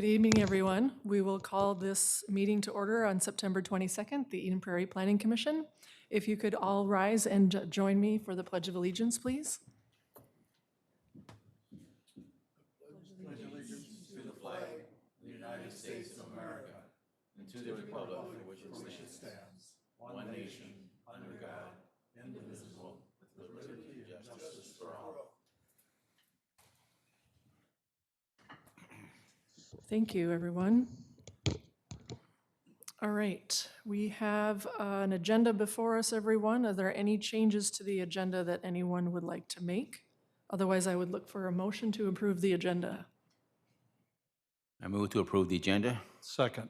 Good evening, everyone. We will call this meeting to order on September 22nd, the Eden Prairie Planning Commission. If you could all rise and join me for the Pledge of Allegiance, please. Thank you, everyone. All right, we have an agenda before us, everyone. Are there any changes to the agenda that anyone would like to make? Otherwise, I would look for a motion to approve the agenda. I move to approve the agenda. Second.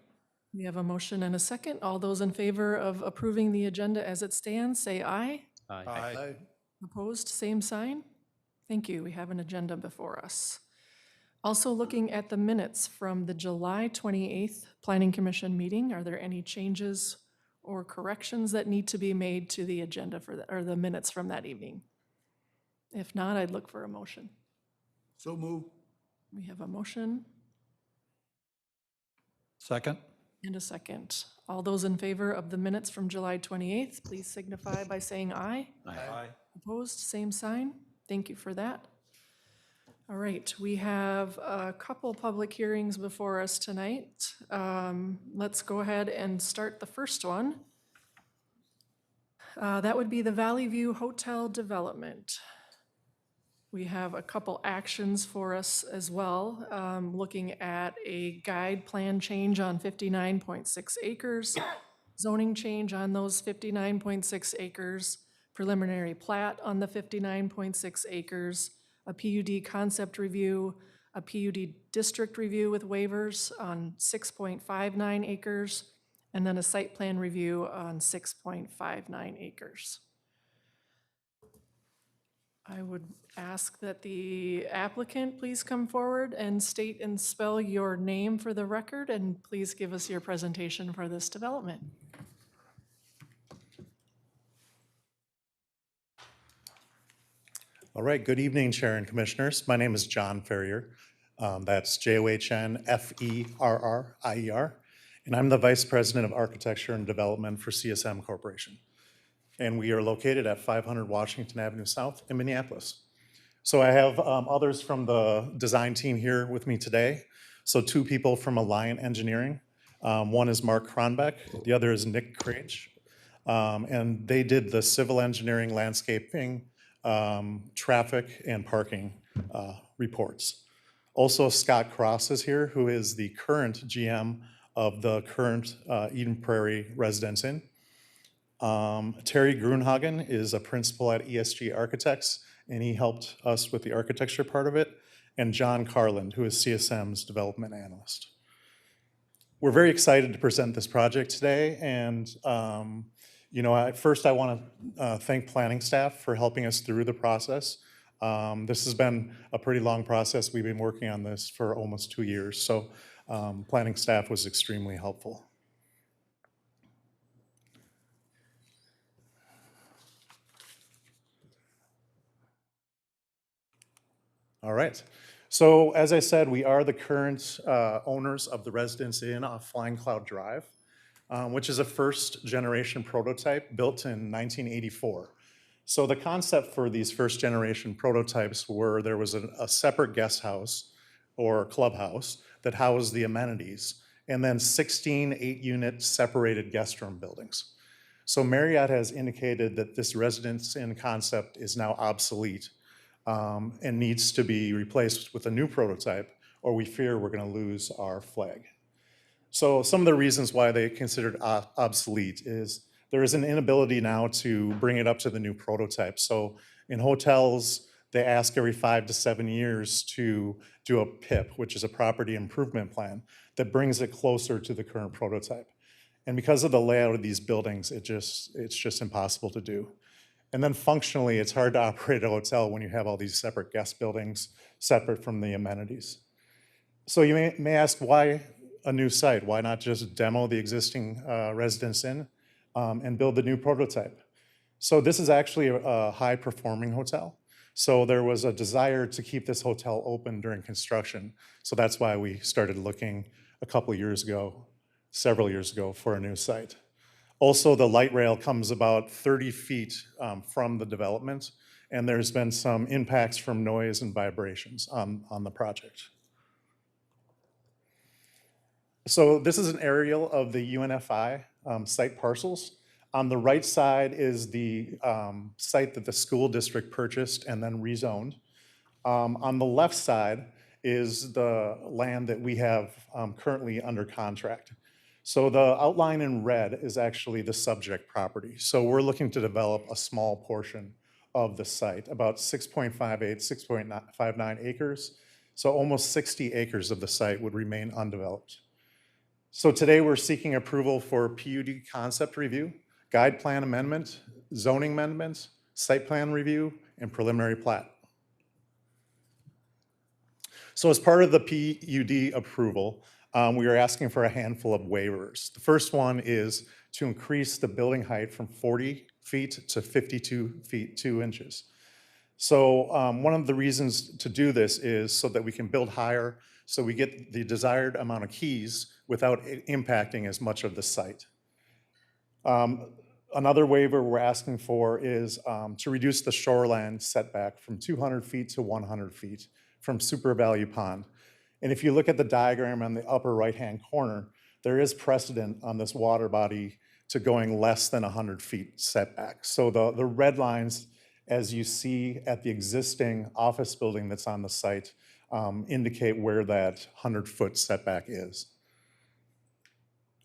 We have a motion and a second. All those in favor of approving the agenda as it stands, say aye. Aye. Opposed, same sign. Thank you. We have an agenda before us. Also looking at the minutes from the July 28th Planning Commission meeting, are there any changes or corrections that need to be made to the agenda for or the minutes from that evening? If not, I'd look for a motion. So move. We have a motion Second. and a second. All those in favor of the minutes from July 28th, please signify by saying aye. Aye. Opposed, same sign. Thank you for that. All right, we have a couple public hearings before us tonight. Let's go ahead and start the first one. That would be the Valley View Hotel development. We have a couple actions for us as well, looking at a guide plan change on 59.6 acres, zoning change on those 59.6 acres, preliminary plat on the 59.6 acres, a PUD concept review, a PUD district review with waivers on 6.59 acres, and then a site plan review on 6.59 acres. I would ask that the applicant please come forward and state and spell your name for the record, and please give us your presentation for this development. All right, good evening, Chair and Commissioners. My name is John Ferrier. That's John-Ferrier, and I'm the Vice President of Architecture and Development for CSM Corporation. And we are located at 500 Washington Avenue South in Minneapolis. So I have others from the design team here with me today. So two people from Alliant Engineering. One is Mark Kronbeck, the other is Nick Krage. And they did the civil engineering, landscaping, traffic, and parking reports. Also, Scott Cross is here, who is the current GM of the current Eden Prairie Residence Inn. Terry Grunhagen is a principal at ESG Architects, and he helped us with the architecture part of it. And John Carland, who is CSM's development analyst. We're very excited to present this project today, and first I want to thank planning staff for helping us through the process. This has been a pretty long process. We've been working on this for almost 2 years, so planning staff was extremely helpful. All right. So as I said, we are the current owners of the Residence Inn off Flying Cloud Drive, which is a first generation prototype built in 1984. So the concept for these first generation prototypes were there was a separate guest house or clubhouse that housed the amenities, and then 16 8-unit separated guest room buildings. So Marriott has indicated that this Residence Inn concept is now obsolete and needs to be replaced with a new prototype, or we fear we're going to lose our flag. So some of the reasons why they considered obsolete is there is an inability now to bring it up to the new prototype. So in hotels, they ask every 5 to 7 years to do a PIP, which is a property improvement plan, that brings it closer to the current prototype. And because of the layout of these buildings, it's just impossible to do. And then functionally, it's hard to operate a hotel when you have all these separate guest buildings separate from the amenities. So you may ask, why a new site? Why not just demo the existing Residence Inn and build the new prototype? So this is actually a high-performing hotel. So there was a desire to keep this hotel open during construction. So that's why we started looking a couple years ago, several years ago, for a new site. Also, the light rail comes about 30 feet from the development, and there's been some impacts from noise and vibrations on the project. So this is an aerial of the UNFI site parcels. On the right side is the site that the school district purchased and then rezoned. On the left side is the land that we have currently under contract. So the outline in red is actually the subject property. So we're looking to develop a small portion of the site, about 6.58, 6.59 acres. So almost 60 acres of the site would remain undeveloped. So today we're seeking approval for PUD concept review, guide plan amendment, zoning amendment, site plan review, and preliminary plat. So as part of the PUD approval, we are asking for a handful of waivers. The first one is to increase the building height from 40 feet to 52 feet 2 inches. So one of the reasons to do this is so that we can build higher, so we get the desired amount of keys without impacting as much of the site. Another waiver we're asking for is to reduce the shoreline setback from 200 feet to 100 feet from Super Value Pond. And if you look at the diagram on the upper right-hand corner, there is precedent on this water body to going less than 100 feet setback. So the red lines, as you see at the existing office building that's on the site, indicate where that 100-foot setback is.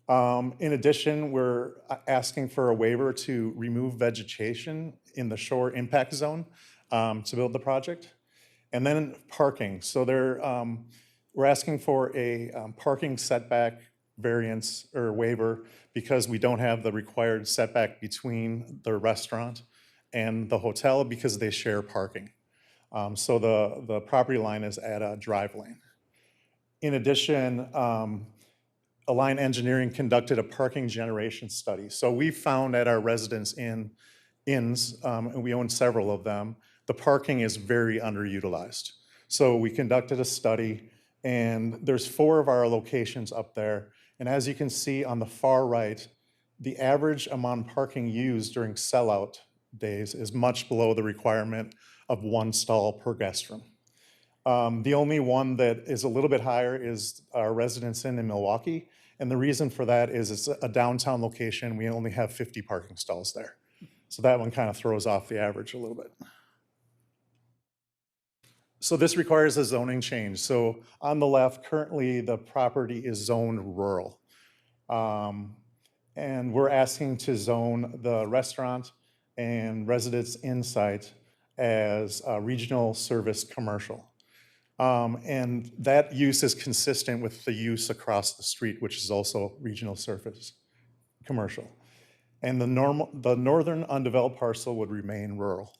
In addition, we're asking for a waiver to remove vegetation in the shore impact zone to build the project. And then parking. So we're asking for a parking setback variance or waiver because we don't have the required setback between the restaurant and the hotel because they share parking. So the property line is at a drive lane. In addition, Align Engineering conducted a parking generation study. So we found at our residence inns, and we own several of them, the parking is very underutilized. So we conducted a study, and there's 4 of our locations up there. And as you can see on the far right, the average amount of parking used during sellout days is much below the requirement of 1 stall per guest room. The only one that is a little bit higher is our residence inn in Milwaukee. And the reason for that is it's a downtown location. We only have 50 parking stalls there. So that one kind of throws off the average a little bit. So this requires a zoning change. So on the left, currently the property is zoned rural. And we're asking to zone the restaurant and residence inn site as regional service commercial. And that use is consistent with the use across the street, which is also regional service commercial. And the northern undeveloped parcel would remain rural.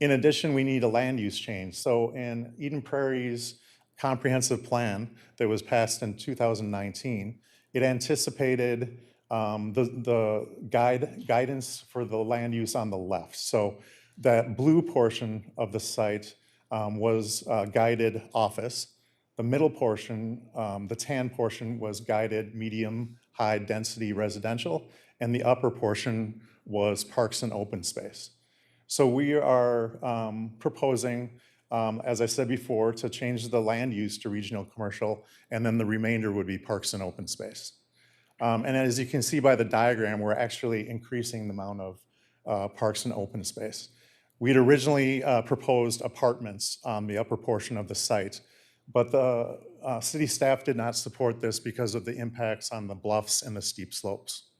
In addition, we need a land use change. So in Eden Prairie's comprehensive plan that was passed in 2019, it anticipated the guidance for the land use on the left. So that blue portion of the site was guided office. The middle portion, the tan portion, was guided medium, high density residential, and the upper portion was parks and open space. So we are proposing, as I said before, to change the land use to regional commercial, and then the remainder would be parks and open space. And as you can see by the diagram, we're actually increasing the amount of parks and open space. We'd originally proposed apartments on the upper portion of the site, but the city staff did not support this because of the impacts on the bluffs and the steep slopes.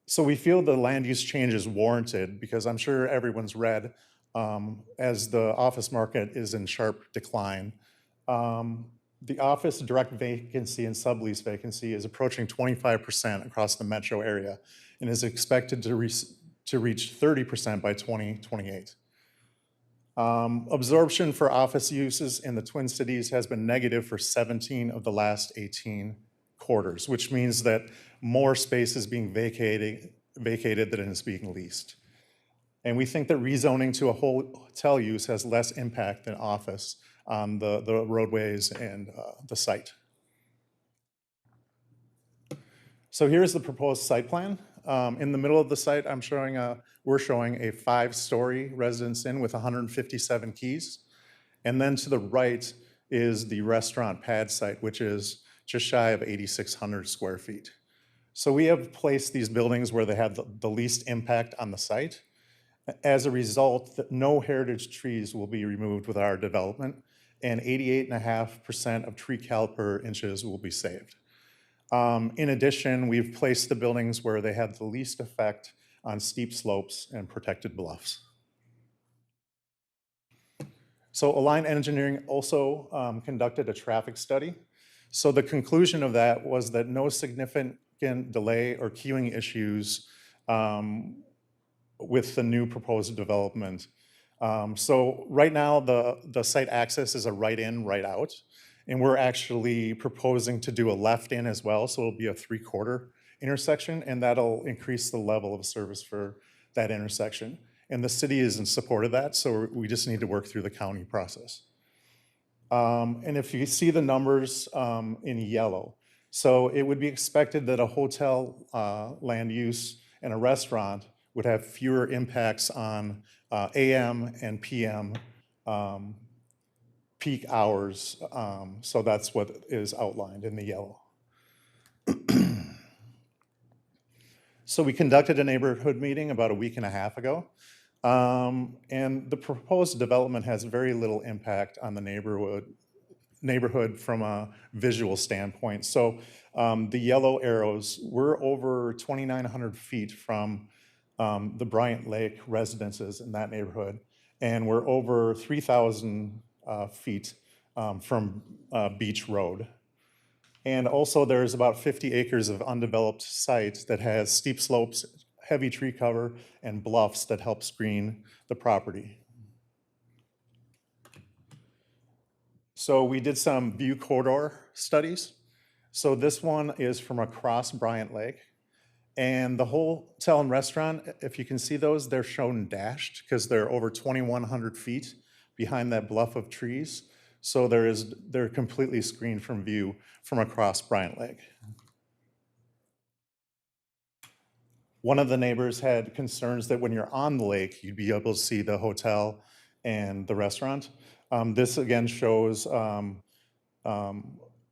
So we feel the land use change is warranted because I'm sure everyone's read as the office market is in sharp decline. The office direct vacancy and sublease vacancy is approaching 25% across the metro area and is expected to reach 30% by 2028. Absorption for office uses in the Twin Cities has been negative for 17 of the last 18 quarters, which means that more space is being vacated vacated than is being leased. And we think that rezoning to a hotel use has less impact than office on the roadways and the site. So here's the proposed site plan. In the middle of the site, we're showing a 5-story residence inn with 157 keys. And then to the right is the restaurant pad site, which is just shy of 8,600 square feet. So we have placed these buildings where they have the least impact on the site. As a result, no heritage trees will be removed with our development, and 88.5% of tree caliper inches will be saved. In addition, we've placed the buildings where they have the least effect on steep slopes and protected bluffs. So Align Engineering also conducted a traffic study. So the conclusion of that was that no significant delay or queuing issues with the new proposed development. So right now, the site access is a right in, right out. And we're actually proposing to do a left in as well. So it'll be a 3/4 intersection, and that'll increase the level of service for that intersection. And the city is in support of that, so we just need to work through the county process. And if you see the numbers in yellow, so it would be expected that a hotel land use and a restaurant would have fewer impacts on AM and PM peak hours. So that's what is outlined in the yellow. So we conducted a neighborhood meeting about a week and a half ago. And the proposed development has very little impact on the neighborhood from a visual standpoint. So the yellow arrows, we're over 2,900 feet from the Bryant Lake residences in that neighborhood, and we're over 3,000 feet from Beach Road. And also there's about 50 acres of undeveloped site that has steep slopes, heavy tree cover, and bluffs that help screen the property. So we did some view corridor studies. So this one is from across Bryant Lake. And the hotel and restaurant, if you can see those, they're shown dashed because they're over 2,100 feet behind that bluff of trees. So they're completely screened from view from across Bryant Lake. One of the neighbors had concerns that when you're on the lake, you'd be able to see the hotel and the restaurant. This again shows a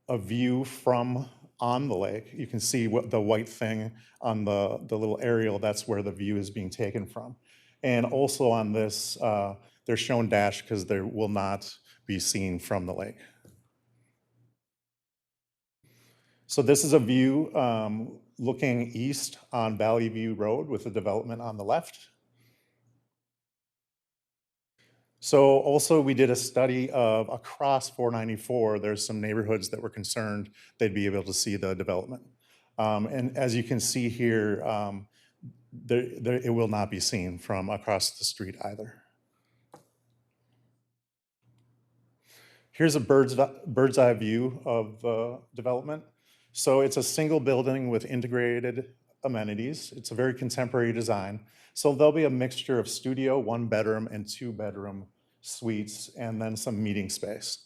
view from on the lake. You can see what the white thing on the little aerial, that's where the view is being taken from. And also on this, they're shown dashed because they will not be seen from the lake. So this is a view looking east on Valley View Road with the development on the left. So also we did a study of across 494, there's some neighborhoods that were concerned they'd be able to see the development. And as you can see here, it will not be seen from across the street either. Here's a bird's eye view of the development. So it's a single building with integrated amenities. It's a very contemporary design. So there'll be a mixture of studio, 1-bedroom and 2-bedroom suites, and then some meeting space.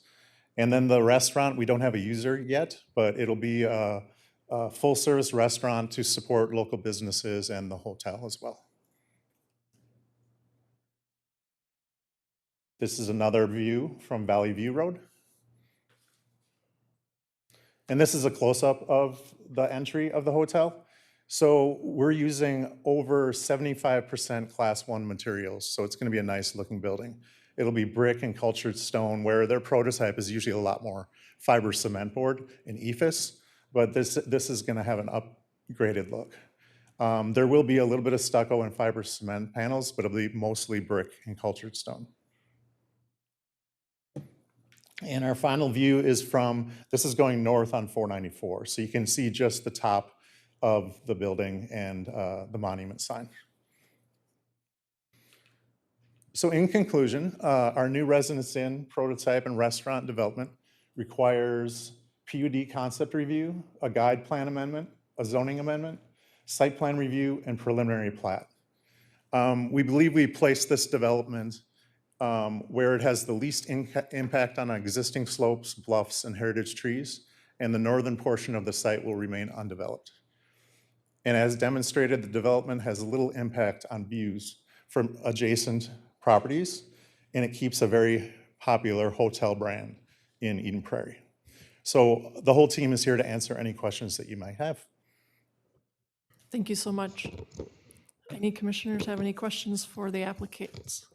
And then the restaurant, we don't have a user yet, but it'll be a full-service restaurant to support local businesses and the hotel as well. This is another view from Valley View Road. And this is a close-up of the entry of the hotel. So we're using over 75% Class 1 materials, so it's going to be a nice-looking building. It'll be brick and cultured stone, where their prototype is usually a lot more fiber cement board and ephes, but this is going to have an upgraded look. There will be a little bit of stucco and fiber cement panels, but it'll be mostly brick and cultured stone. And our final view is this is going north on 494. So you can see just the top of the building and the monument sign. So in conclusion, our new residence inn prototype and restaurant development requires PUD concept review, a guide plan amendment, a zoning amendment, site plan review, and preliminary plat. We believe we placed this development where it has the least impact on existing slopes, bluffs, and heritage trees, and the northern portion of the site will remain undeveloped. And as demonstrated, the development has little impact on views from adjacent properties, and it keeps a very popular hotel brand in Eden Prairie. So the whole team is here to answer any questions that you might have. Thank you so much. Any commissioners have any questions for the applicants?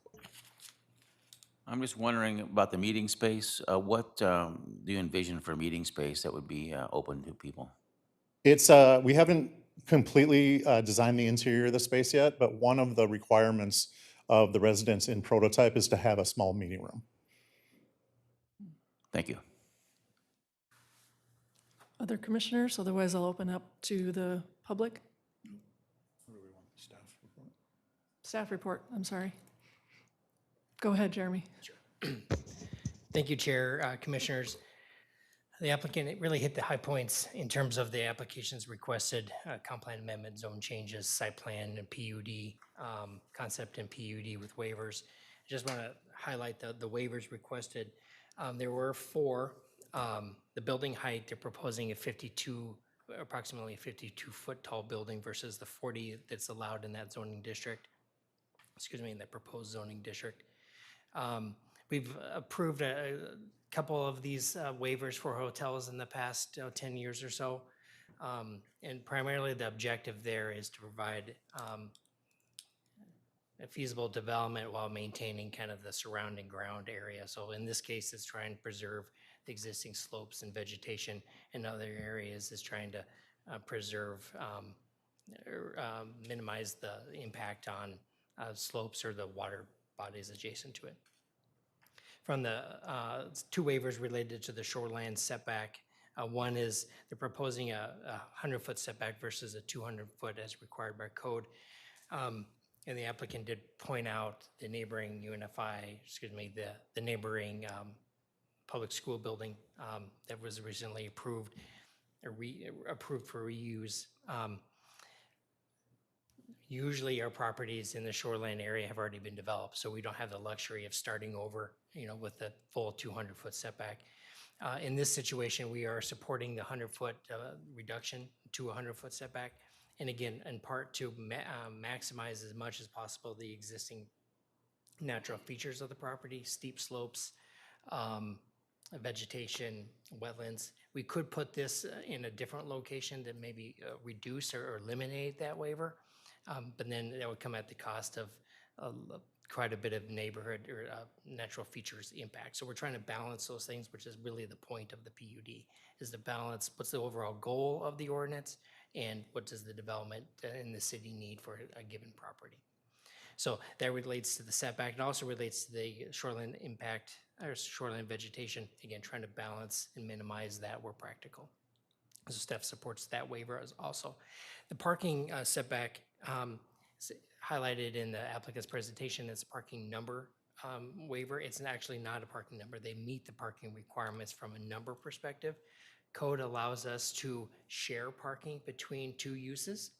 I'm just wondering about the meeting space. What do you envision for meeting space that would be open to people? It's, we haven't completely designed the interior of the space yet, but one of the requirements of the residence in prototype is to have a small meeting room. Thank you. Other commissioners? Otherwise, I'll open up to the public. Staff report, I'm sorry. Go ahead, Jeremy. Thank you, Chair, Commissioners. The applicant really hit the high points in terms of the applications requested, comp plan amendment, zone changes, site plan and PUD, concept and PUD with waivers. I just want to highlight the waivers requested. There were 4. The building height, they're proposing approximately a 52-foot tall building versus the 40 that's allowed in that zoning district. In that proposed zoning district. We've approved a couple of these waivers for hotels in the past 10 years or so. And primarily the objective there is to provide a feasible development while maintaining kind of the surrounding ground area. So in this case, it's trying to preserve the existing slopes and vegetation. In other areas, is trying to preserve or minimize the impact on slopes or the water bodies adjacent to it. From the 2 waivers related to the shoreline setback, one is they're proposing a 100-foot setback versus a 200-foot as required by code. And the applicant did point out the neighboring the neighboring public school building that was recently approved for reuse. Usually our properties in the shoreline area have already been developed, so we don't have the luxury of starting over, with the full 200-foot setback. In this situation, we are supporting the 100-foot reduction to a 100-foot setback. And again, in part to maximize as much as possible the existing natural features of the property, steep slopes, vegetation, wetlands. We could put this in a different location that maybe reduce or eliminate that waiver. But then that would come at the cost of quite a bit of neighborhood or natural features impact. So we're trying to balance those things, which is really the point of the PUD, is to balance what's the overall goal of the ordinance and what does the development in the city need for a given property. So that relates to the setback and also relates to the shoreline impact or shoreline vegetation, again, trying to balance and minimize that where practical. So staff supports that waiver as also. The parking setback highlighted in the applicant's presentation as a parking number waiver. It's actually not a parking number. They meet the parking requirements from a number perspective. Code allows us to share parking between 2 uses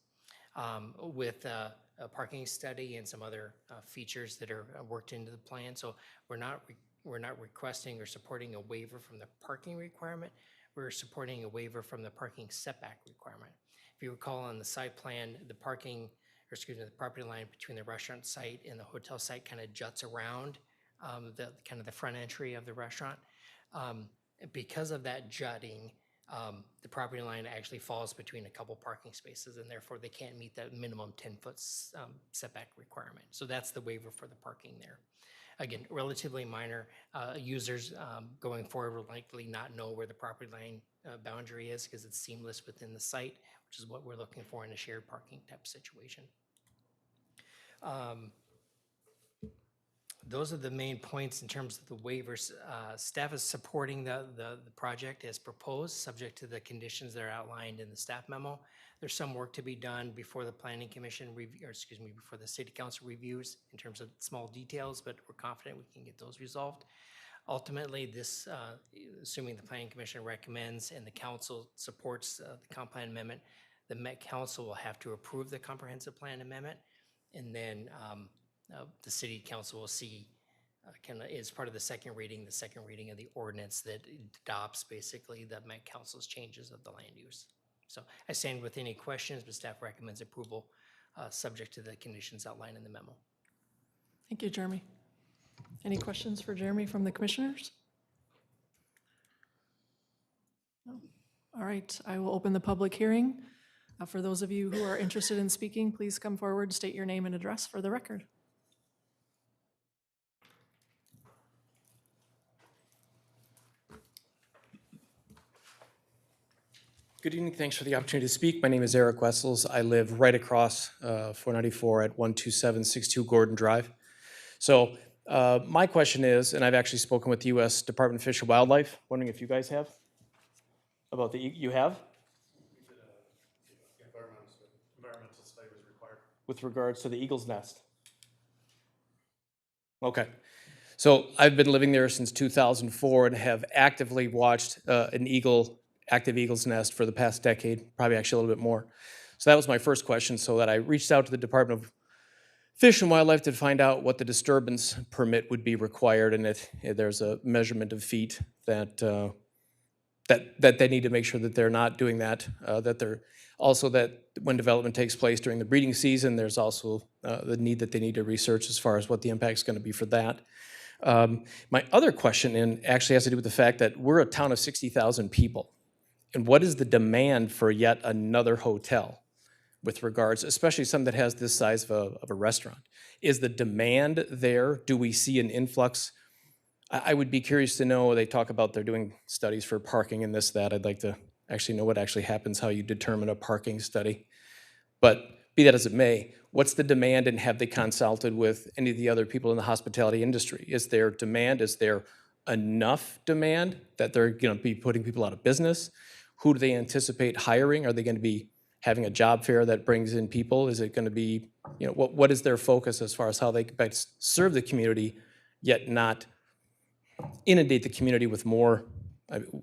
with a parking study and some other features that are worked into the plan. So we're not requesting or supporting a waiver from the parking requirement. We're supporting a waiver from the parking setback requirement. If you recall on the site plan, the property line between the restaurant site and the hotel site kind of juts around the front entry of the restaurant. Because of that jutting, the property line actually falls between a couple parking spaces, and therefore they can't meet that minimum 10-foot setback requirement. So that's the waiver for the parking there. Again, relatively minor. Users going forward will likely not know where the property line boundary is because it's seamless within the site, which is what we're looking for in a shared parking type situation. Those are the main points in terms of the waivers. Staff is supporting the project as proposed, subject to the conditions that are outlined in the staff memo. There's some work to be done before the Planning Commission before the City Council reviews in terms of small details, but we're confident we can get those resolved. Ultimately, this, assuming the Planning Commission recommends and the Council supports the comp plan amendment, the Met Council will have to approve the comprehensive plan amendment, and then the city council will see, is part of the second reading of the ordinance that adopts basically the Met Council's changes of the land use. So I stand with any questions, but staff recommends approval, subject to the conditions outlined in the memo. Thank you, Jeremy. Any questions for Jeremy from the commissioners? No. All right, I will open the public hearing. For those of you who are interested in speaking, please come forward, state your name and address for the record. Good evening. Thanks for the opportunity to speak. My name is Eric Wessels. I live right across 494 at 12762 Gordon Drive. So my question is, and I've actually spoken with the U.S. Department of Fish and Wildlife, wondering if you guys have? About the, you have? Environmental study was required. With regards to the eagle's nest? Okay. So I've been living there since 2004 and have actively watched an active eagle's nest for the past decade, probably actually a little bit more. So that was my first question, so that I reached out to the Department of Fish and Wildlife to find out what the disturbance permit would be required, and if there's a measurement of feet that that they need to make sure that they're not doing that, that they're also, that when development takes place during the breeding season, there's also the need that they need to research as far as what the impact's going to be for that. My other question actually has to do with the fact that we're a town of 60,000 people. And what is the demand for yet another hotel with regards, especially some that has this size of a restaurant? Is the demand there? Do we see an influx? I would be curious to know, they talk about they're doing studies for parking and this, that. I'd like to actually know what actually happens, how you determine a parking study. But be that as it may, what's the demand, and have they consulted with any of the other people in the hospitality industry? Is there demand? Is there enough demand that they're going to be putting people out of business? Who do they anticipate hiring? Are they going to be having a job fair that brings in people? Is it going to be, what is their focus as far as how they best serve the community, yet not inundate the community with more?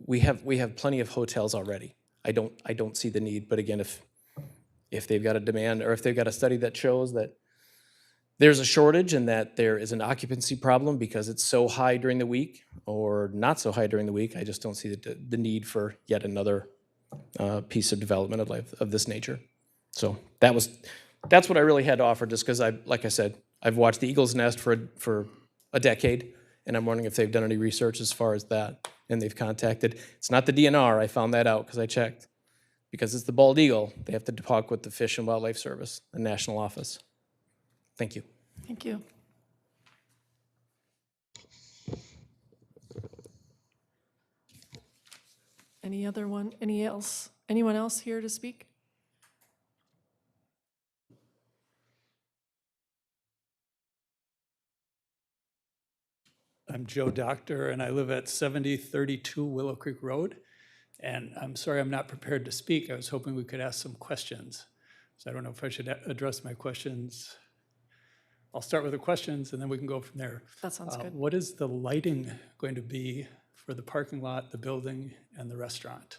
We have plenty of hotels already. I don't see the need. But again, if they've got a demand, or if they've got a study that shows that there's a shortage and that there is an occupancy problem because it's so high during the week or not so high during the week, I just don't see the need for yet another piece of development of this nature. So that's what I really had to offer, just because like I said, I've watched the eagle's nest for a decade, and I'm wondering if they've done any research as far as that, and they've contacted. It's not the DNR, I found that out because I checked. Because it's the bald eagle, they have to talk with the Fish and Wildlife Service, the national office. Thank you. Thank you. Anyone else here to speak? I'm Joe Doctor, and I live at 7032 Willow Creek Road. And I'm sorry I'm not prepared to speak. I was hoping we could ask some questions. So I don't know if I should address my questions. I'll start with the questions, and then we can go from there. That sounds good. What is the lighting going to be for the parking lot, the building, and the restaurant?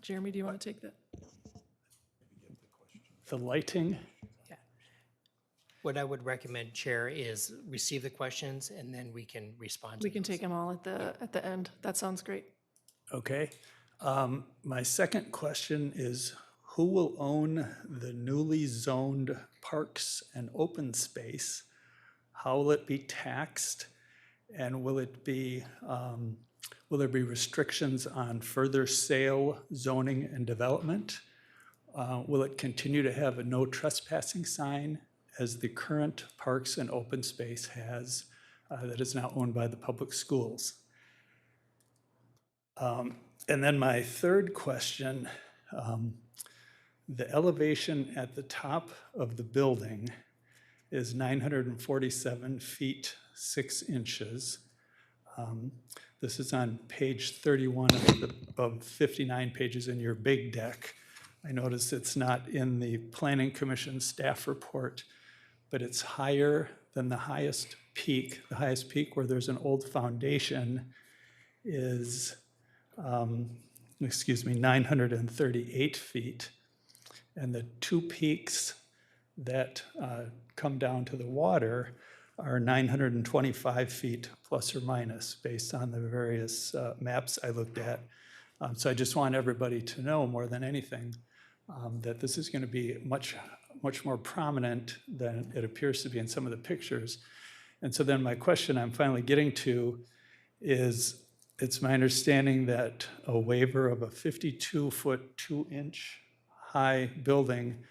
Jeremy, do you want to take that? The lighting? What I would recommend, Chair, is receive the questions and then we can respond to We can those. take them all at the end. That sounds great. Okay. My second question is, who will own the newly zoned parks and open space? How will it be taxed? And will there be restrictions on further sale, zoning, and development? Will it continue to have a no trespassing sign as the current parks and open space has, that is now owned by the public schools? And then my third question, the elevation at the top of the building is 947 feet 6 inches. This is on page 31 of 59 pages in your big deck. I notice it's not in the Planning Commission staff report, but it's higher than the highest peak. The highest peak, where there's an old foundation, is 938 feet. And the two peaks that come down to the water are 925 feet plus or minus, based on the various maps I looked at. So I just want everybody to know, more than anything, that this is going to be much more prominent than it appears to be in some of the pictures. And so then my question I'm finally getting to is, it's my understanding that a waiver of a 52-foot, 2-inch high building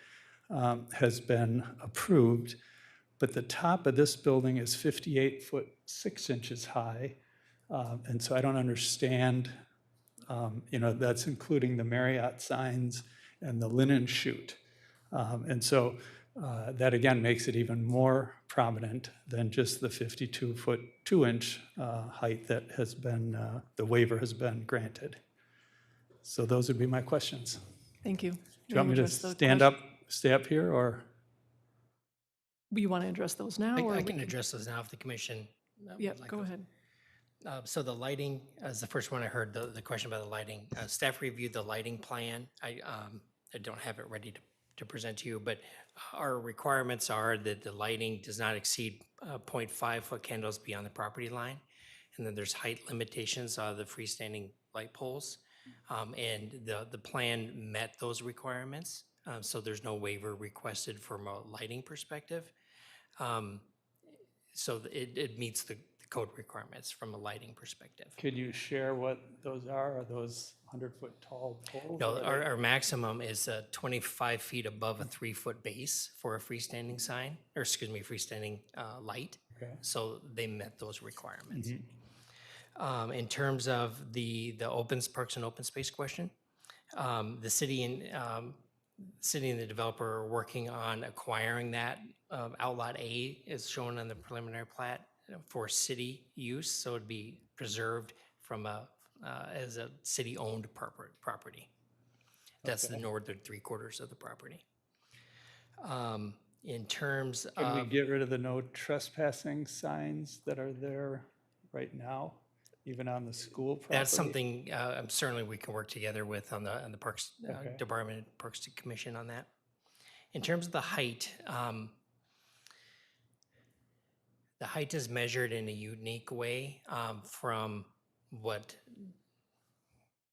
has been approved, but the top of this building is 58 foot 6 inches high. And so I don't understand, that's including the Marriott signs and the linen chute. And so that again makes it even more prominent than just the 52-foot 2-inch height that has been, the waiver has been granted. So those would be my questions. Thank you. Do you want me to stand up, stay up here, or? You want to address those now? or I we can address those now if the commission. would Yep, like go those. ahead. So the lighting is the first one I heard, the question about the lighting. Staff reviewed the lighting plan. I don't have it ready to present to you, but our requirements are that the lighting does not exceed 0.5 foot candles beyond the property line. And then there's height limitations of the freestanding light poles. And the plan met those requirements. So there's no waiver requested from a lighting perspective. So it meets the code requirements from a lighting perspective. Could you share what those are? Are those 100-foot tall poles? No, or are they- our maximum is 25 feet above a 3-foot base for a freestanding sign, or excuse me, freestanding light. Okay. So they met those requirements. In terms of the parks and open space question, the city and the developer are working on acquiring that. Outlot A is shown on the preliminary plat for city use, so it'd be preserved from as a city-owned property. That's the northern 3/4 of the property. In terms Can we of, get rid of the no trespassing signs that are there right now, even on the school property? that's something certainly we can work together with on the Parks Okay. Department, Parks Commission on that. In terms of the height is measured in a unique way from what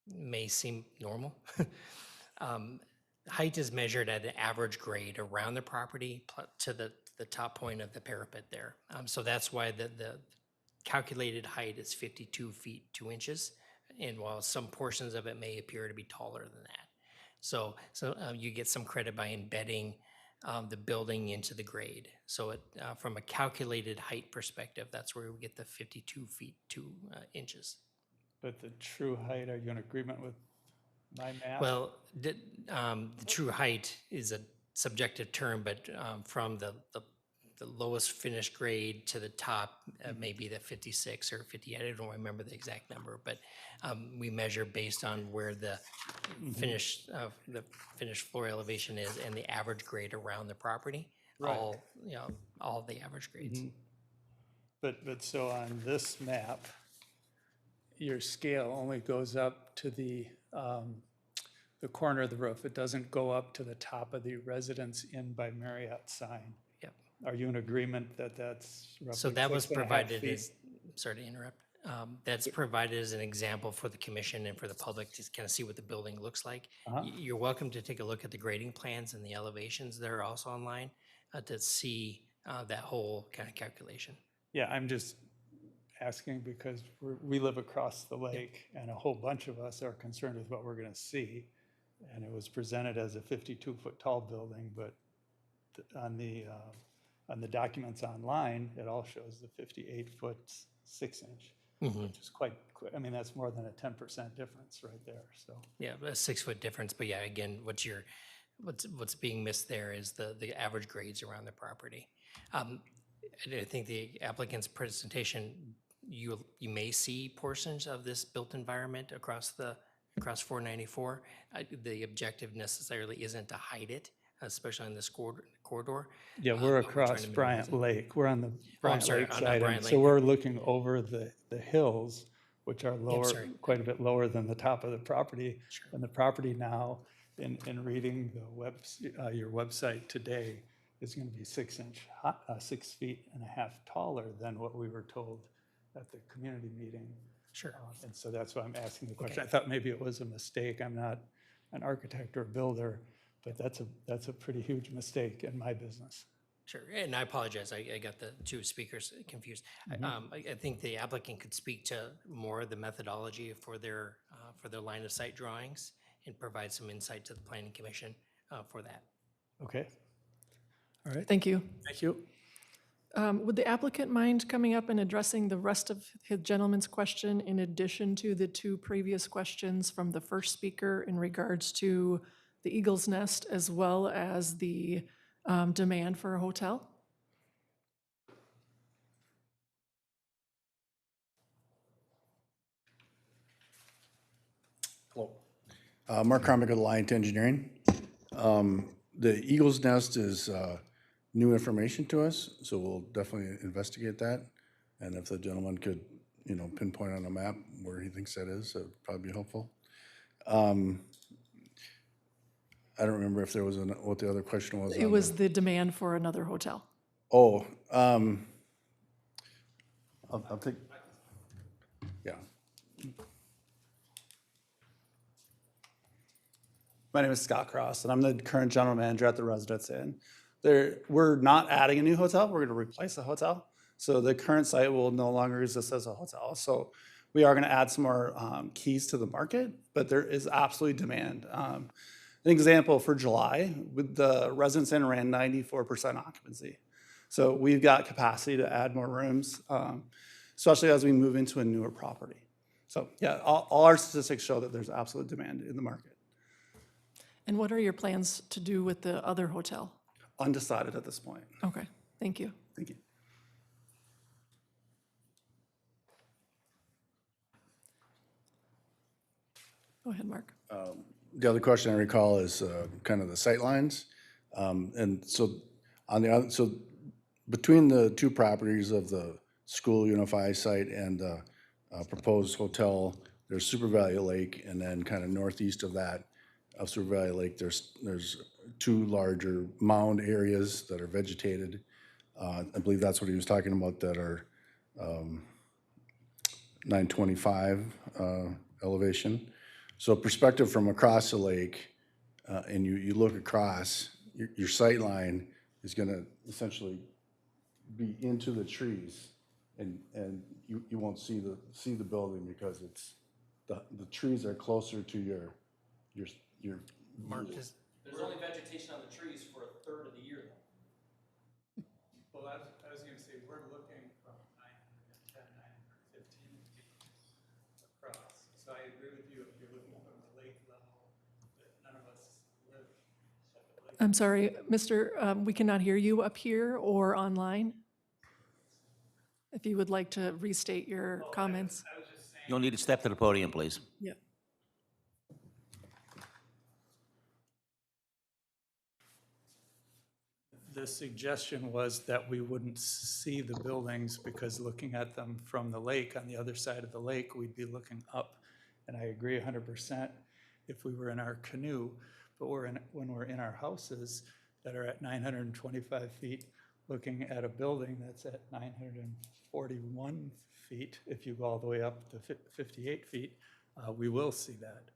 may seem normal. Height is measured at an average grade around the property to the top point of the parapet there. So that's why the calculated height is 52 feet 2 inches. And while some portions of it may appear to be taller than that. So you get some credit by embedding the building into the grade. So from a calculated height perspective, that's where we get the 52 feet 2 inches. But the true height, are you in agreement with my math? Well, the true height is a subjective term, but from the lowest finished grade to the top, maybe the 56 or 50, I don't remember the exact number, but we measure based on where the finished floor elevation is and the average grade around the property, Right. all the average grades. But so on this map, your scale only goes up to the corner of the roof. It doesn't go up to the top of the Residence Inn by Marriott sign. Yep. Are you in agreement that that's roughly So that was 6.5 provided feet? as, sorry to interrupt, that's provided as an example for the commission and for the public to kind of see what the building looks like. You're welcome to take a look at the grading plans and the elevations that are also online to see that whole kind of calculation. Yeah, I'm just asking because we live across the lake, and a whole bunch of us are concerned with what we're going to see. And it was presented as a 52-foot tall building, but on the documents online, it all shows the 58-foot 6-inch, which is quite, I mean, that's more than a 10% difference right there, so. Yeah, a 6-foot difference, but yeah, again, what's being missed there is the average grades around the property. I think the applicant's presentation, you may see portions of this built environment across 494. The objective necessarily isn't to hide it, especially in this corridor. Yeah, we're but across trying to Bryant Lake. We're on the Bryant sorry, Lake on side, Bryant and so Lake. we're looking over the hills which are lower, sorry. quite a bit lower than the top of the property. And the property now, in reading your website today, is going to be 6 feet and a half taller than what we were told at the community meeting. Sure. And so that's why I'm asking the question. I thought maybe it was a mistake. I'm not an architect or a builder, but that's a pretty huge mistake in my business. Sure, and I apologize, I got the two speakers confused. I think the applicant could speak to more of the methodology for their line of sight drawings and provide some insight to the planning commission for that. Okay? All right. Thank you. Thank you. Would the applicant mind coming up and addressing the rest of his gentleman's question in addition to the two previous questions from the first speaker in regards to the Eagle's Nest as well as the demand for a hotel? Hello. Mark Carmick of Alliant Engineering. The Eagle's Nest is new information to us, so we'll definitely investigate that. And if the gentleman could, pinpoint on a map where he thinks that is, that would probably be helpful. I don't remember if there was, what the other question was. It was the demand for another hotel. Oh, I'll take, yeah. My name is Scott Cross, and I'm the current general manager at the Residence Inn. We're not adding a new hotel, we're gonna replace a hotel. So the current site will no longer exist as a hotel. So we are gonna add some more keys to the market, but there is absolutely demand. An example for July, with the Residence Inn ran 94% occupancy. So we've got capacity to add more rooms, especially as we move into a newer property. So yeah, all our statistics show that there's absolute demand in the market. And what are your plans to do with the other hotel? Undecided at this point. Okay, thank you. Thank you. Go ahead, Mark. The other question I recall is kind of the sightlines. And so on the other, so between the two properties of the school Unify site and the proposed hotel, there's Super Valley Lake, and then kind of northeast of that, of Super Valley Lake, there's two larger mound areas that are vegetated. I believe that's what he was talking about, that are 925 elevation. So perspective from across the lake, and you look across, your sight line is gonna essentially be into the trees, and you won't see the building because it's, the trees are closer to your Mark, is, There's only vegetation on the trees for a third of the year though. Well, I was going to say, we're looking from 910, 915 feet across. So I agree with you, if you're looking from the lake level, that none of us live at the lake. I'm sorry, we cannot hear you up here or online. If you would like to restate your comments. You'll need to step to the podium, please. Yeah. The suggestion was that we wouldn't see the buildings because looking at them from the lake, on the other side of the lake, we'd be looking up. And I agree 100% if we were in our canoe, but when we're in our houses that are at 925 feet, looking at a building that's at 941 feet, if you go all the way up to 58 feet, we will see that,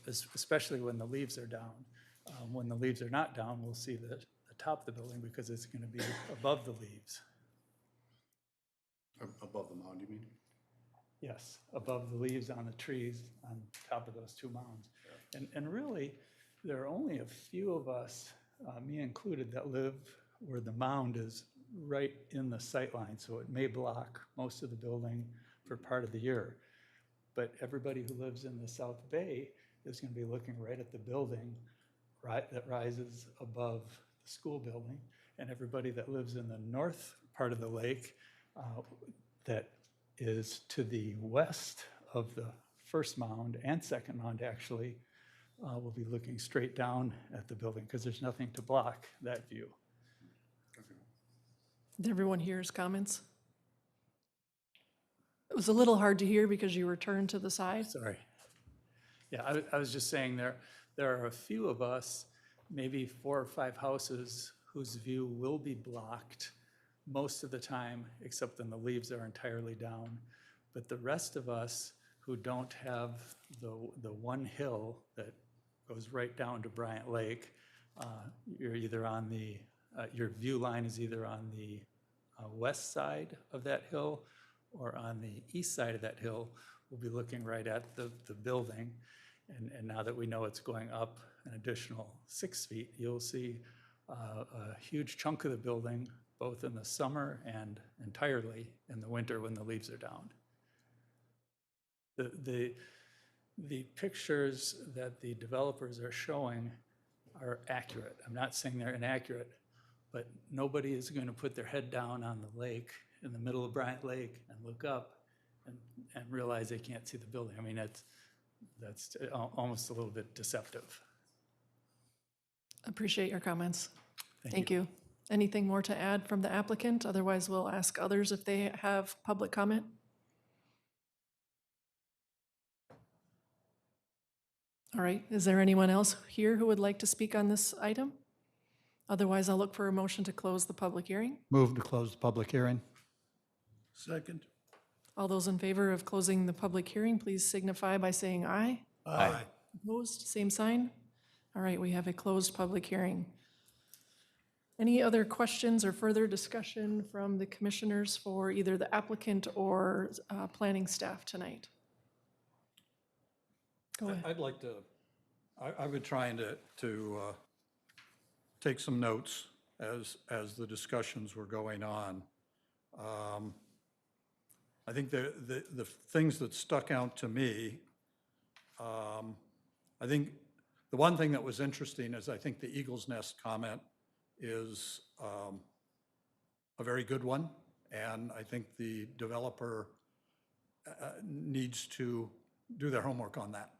especially when the leaves are down. When the leaves are not down, we'll see the top of the building because it's going to be above the leaves. above the mound, you mean? Yes, above the leaves on the trees on top of those two mounds. And really, there are only a few of us, me included, that live where the mound is right in the sight line, so it may block most of the building for part of the year. But everybody who lives in the South Bay is going to be looking right at the building that rises above the school building, and everybody that lives in the north part of the lake that is to the west of the first mound and second mound actually will be looking straight down at the building because there's nothing to block that view. Did everyone hear his comments? It was a little hard to hear because you were turned to the side. Sorry. Yeah, I was just saying there are a few of us, maybe 4 or 5 houses whose view will be blocked most of the time, except when the leaves are entirely down. But the rest of us who don't have the one hill that goes right down to Bryant Lake, you're either on the, your view line is either on the west side of that hill or on the east side of that hill. We'll be looking right at the building. And now that we know it's going up an additional 6 feet, you'll see a huge chunk of the building, both in the summer and entirely in the winter when the leaves are down. The pictures that the developers are showing are accurate. I'm not saying they're inaccurate, but nobody is going to put their head down on the lake in the middle of Bryant Lake and look up and realize they can't see the building. I mean, that's almost a little bit deceptive. Appreciate your comments. Thank you. Anything more to add from the applicant? Otherwise, we'll ask others if they have public comment. All right, is there anyone else here who would like to speak on this item? Otherwise, I'll look for a motion to close the public hearing. Move to close the public hearing. Second. All those in favor of closing the public hearing, please signify by saying aye. Aye. Opposed, same sign. All right, we have a closed public hearing. Any other questions or further discussion from the commissioners for either the applicant or planning staff tonight? Go ahead. I'd like to, I've been trying to take some notes as the discussions were going on. I think the things that stuck out to me, I think the one thing that was interesting is I think the Eagle's Nest comment is a very good one. And I think the developer needs to do their homework on that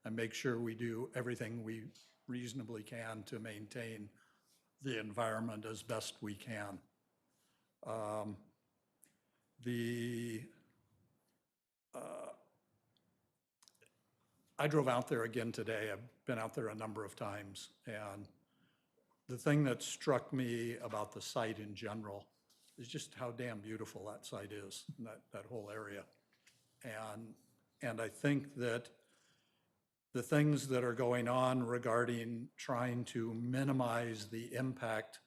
and make sure we do everything we reasonably can to maintain the environment as best we can. I drove out there again today. I've been out there a number of times, and the thing that struck me about the site in general is just how damn beautiful that site is, that whole area. And I think that the things that are going on regarding trying to minimize the impact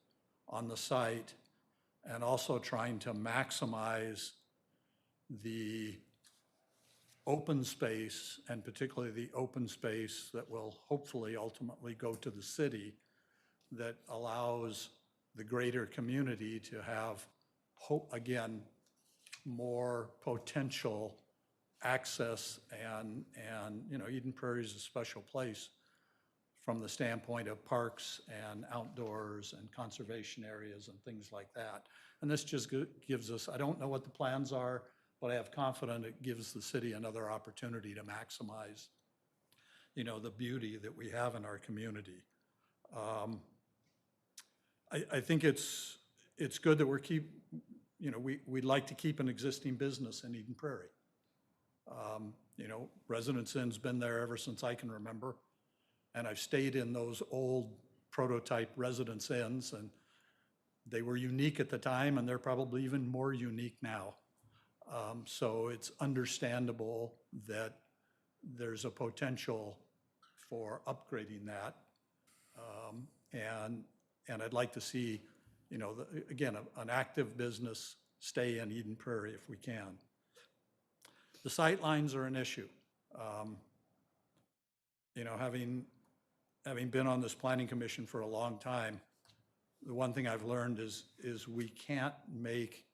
on the site and also trying to maximize the open space, and particularly the open space that will hopefully ultimately go to the city, that allows the greater community to have, again, more potential access and you know, Eden Prairie is a special place from the standpoint of parks and outdoors and conservation areas and things like that. And this just gives us, I don't know what the plans are, but I have confidence it gives the city another opportunity to maximize, you know, the beauty that we have in our community. I think it's good that we'd like to keep an existing business in Eden Prairie. You know, Residence Inn's been there ever since I can remember. And I've stayed in those old prototype Residence Inns, and they were unique at the time, and they're probably even more unique now. So it's understandable that there's a potential for upgrading that. And I'd like to see, you know, again, an active business stay in Eden Prairie if we can. The sight lines are an issue. You know, having been on this planning commission for a long time, the one thing I've learned is we can't make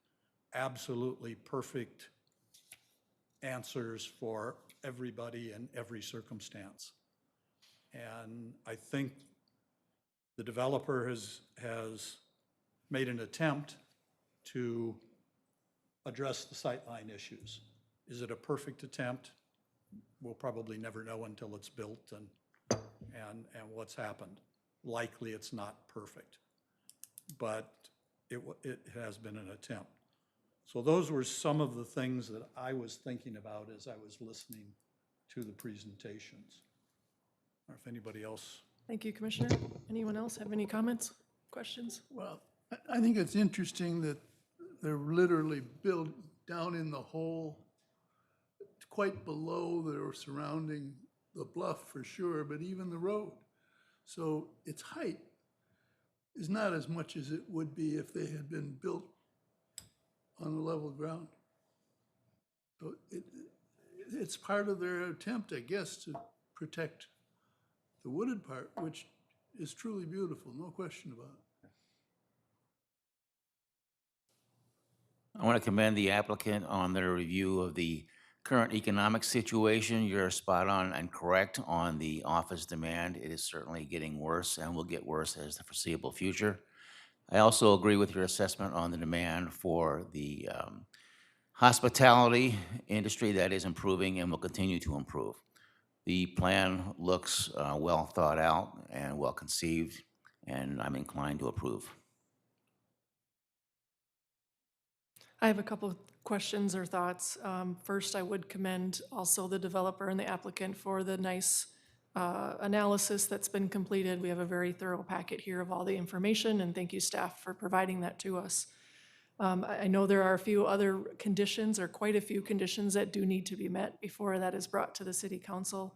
absolutely perfect answers for everybody in every circumstance. And I think the developer has made an attempt to address the sightline issues. Is it a perfect attempt? We'll probably never know until it's built and what's happened. Likely it's not perfect, but it has been an attempt. So those were some of the things that I was thinking about as I was listening to the presentations. Or if anybody else. Thank you, Commissioner. Anyone else have any comments, questions? Well, I think it's interesting that they're literally built down in the hole, quite below the surrounding the bluff for sure, but even the road. So its height is not as much as it would be if they had been built on the level ground. So it's part of their attempt, I guess, to protect the wooded part, which is truly beautiful, no question about it. I want to commend the applicant on their review of the current economic situation. You're spot on and correct on the office demand. It is certainly getting worse and will get worse as the foreseeable future. I also agree with your assessment on the demand for the hospitality industry that is improving and will continue to improve. The plan looks well thought out and well conceived, and I'm inclined to approve. I have a couple of questions or thoughts. First, I would commend also the developer and the applicant for the nice analysis that's been completed. We have a very thorough packet here of all the information, and thank you, staff, for providing that to us. I know there are a few other conditions, or quite a few conditions, that do need to be met before that is brought to the city council.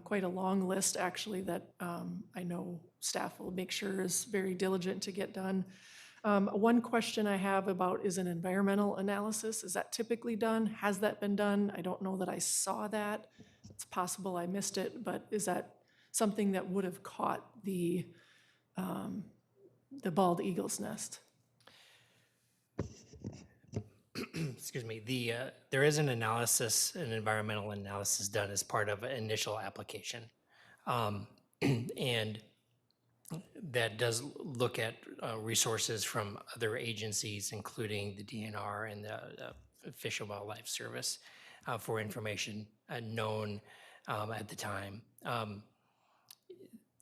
Quite a long list, actually, that I know staff will make sure is very diligent to get done. One question I have about is an environmental analysis. Is that typically done? Has that been done? I don't know that I saw that. It's possible I missed it, but is that something that would have caught the bald eagle's nest? Excuse me, there is an analysis, an environmental analysis done as part of an initial application. And that does look at resources from other agencies, including the DNR and the Fish and Wildlife Service, for information known at the time.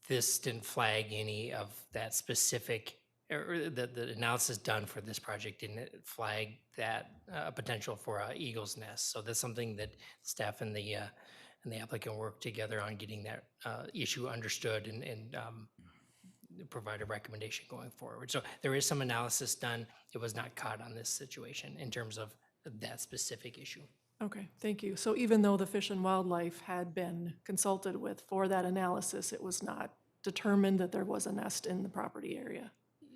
This didn't flag any of that specific, or the analysis done for this project didn't flag that potential for an eagle's nest. So that's something that staff and the applicant work together on getting that issue understood and provide a recommendation going forward. So there is some analysis done. It was not caught on this situation in terms of that specific issue. Okay, thank you. So even though the Fish and Wildlife had been consulted with for that analysis, it was not determined that there was a nest in the property area?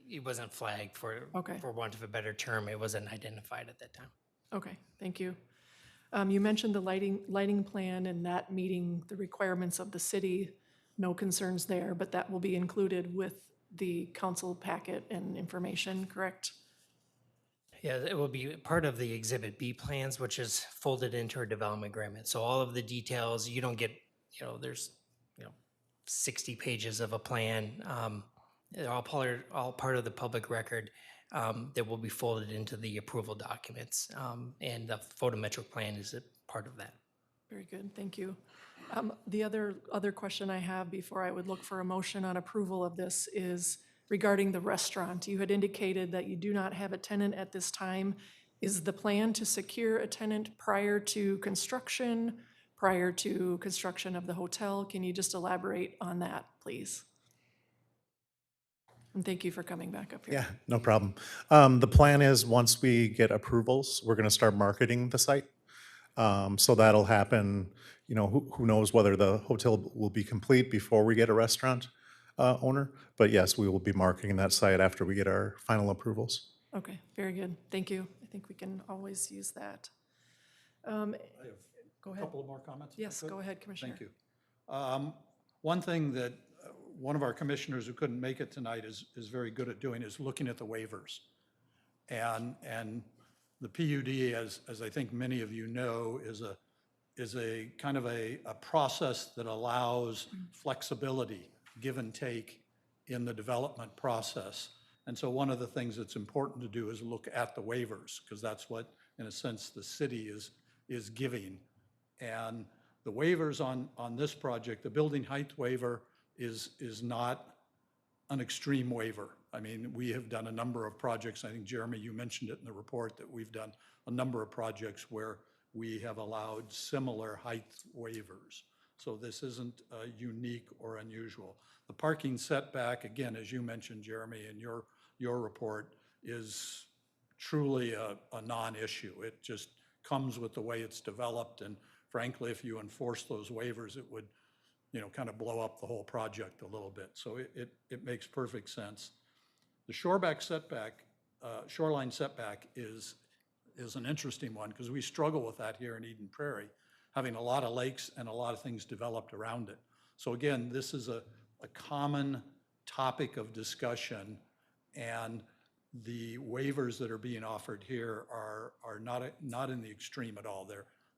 It wasn't flagged for Okay. want of a better term. It wasn't identified at that time. Okay, thank you. You mentioned the lighting plan and that meeting the requirements of the city. No concerns there, but that will be included with the council packet and information, correct? Yeah, it will be part of the Exhibit B plans, which is folded into our development agreement. So all of the details, you don't get, there's, 60 pages of a plan. They're all part of the public record that will be folded into the approval documents. And the photometric plan is a part of that. Very good, thank you. The other question I have before I would look for a motion on approval of this is regarding the restaurant. You had indicated that you do not have a tenant at this time. Is the plan to secure a tenant prior to construction of the hotel? Can you just elaborate on that, please? And thank you for coming back up here. Yeah, no problem. The plan is, once we get approvals, we're going to start marketing the site. So that'll happen, who knows whether the hotel will be complete before we get a restaurant owner. But yes, we will be marketing that site after we get our final approvals. Okay, very good. Thank you. I think we can always use that. Go A ahead. couple of more comments? if I Yes, could? go ahead, Commissioner. Thank you. One thing that one of our commissioners who couldn't make it tonight is very good at doing is looking at the waivers. And the PUD, as I think many of you know, is a kind of a process that allows flexibility, give and take in the development process. And so one of the things that's important to do is look at the waivers, because that's what, in a sense, the city is giving. And the waivers on this project, the building height waiver is not an extreme waiver. I mean, we have done a number of projects. I think, Jeremy, you mentioned it in the report that we've done a number of projects where we have allowed similar height waivers. So this isn't unique or unusual. The parking setback, again, as you mentioned, Jeremy, in your report, is truly a non-issue. It just comes with the way it's developed, and frankly, if you enforce those waivers, it would, kind of blow up the whole project a little bit. So it makes perfect sense. The shoreline setback is an interesting one because we struggle with that here in Eden Prairie, having a lot of lakes and a lot of things developed around it. So again, this is a common topic of discussion, and the waivers that are being offered here are not in the extreme at all.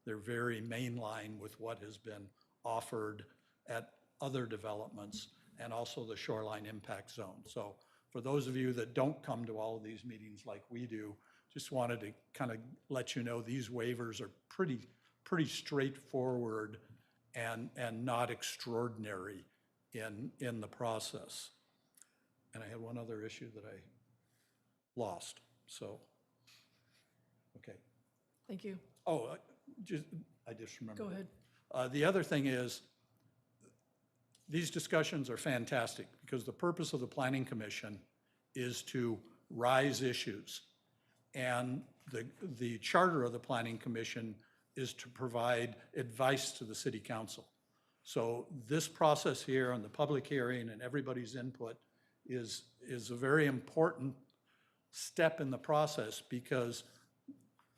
They're very mainline with what has been offered at other developments and also the shoreline impact zone. So for those of you that don't come to all of these meetings like we do, just wanted to kind of let you know these waivers are pretty straightforward and not extraordinary in the process. And I had one other issue that I lost, so, okay. Thank you. Oh, I just remembered. Go it. ahead. The other thing is, these discussions are fantastic because the purpose of the Planning Commission is to rise issues. And the charter of the Planning Commission is to provide advice to the City Council. So this process here and the public hearing and everybody's input is a very important step in the process because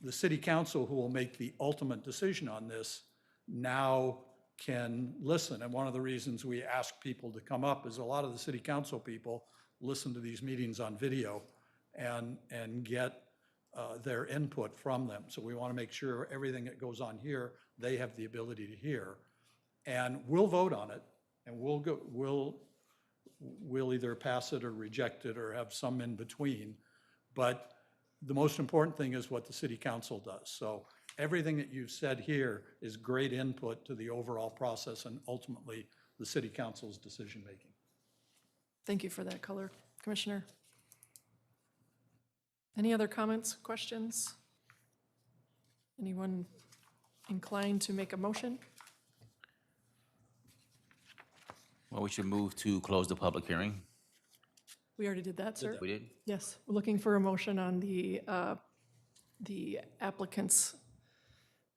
the City Council, who will make the ultimate decision on this, now can listen. And one of the reasons we ask people to come up is a lot of the City Council people listen to these meetings on video and get their input from them. So we want to make sure everything that goes on here, they have the ability to hear. And we'll vote on it, and we'll either pass it or reject it or have some in between. But the most important thing is what the City Council does. So everything that you've said here is great input to the overall process and ultimately the City Council's decision-making. Thank you for that color, Commissioner. Any other comments, questions? Anyone inclined to make a motion? Well, we should move to close the public hearing. We already did that, sir? We did? Yes, we're looking for a motion on the applicant's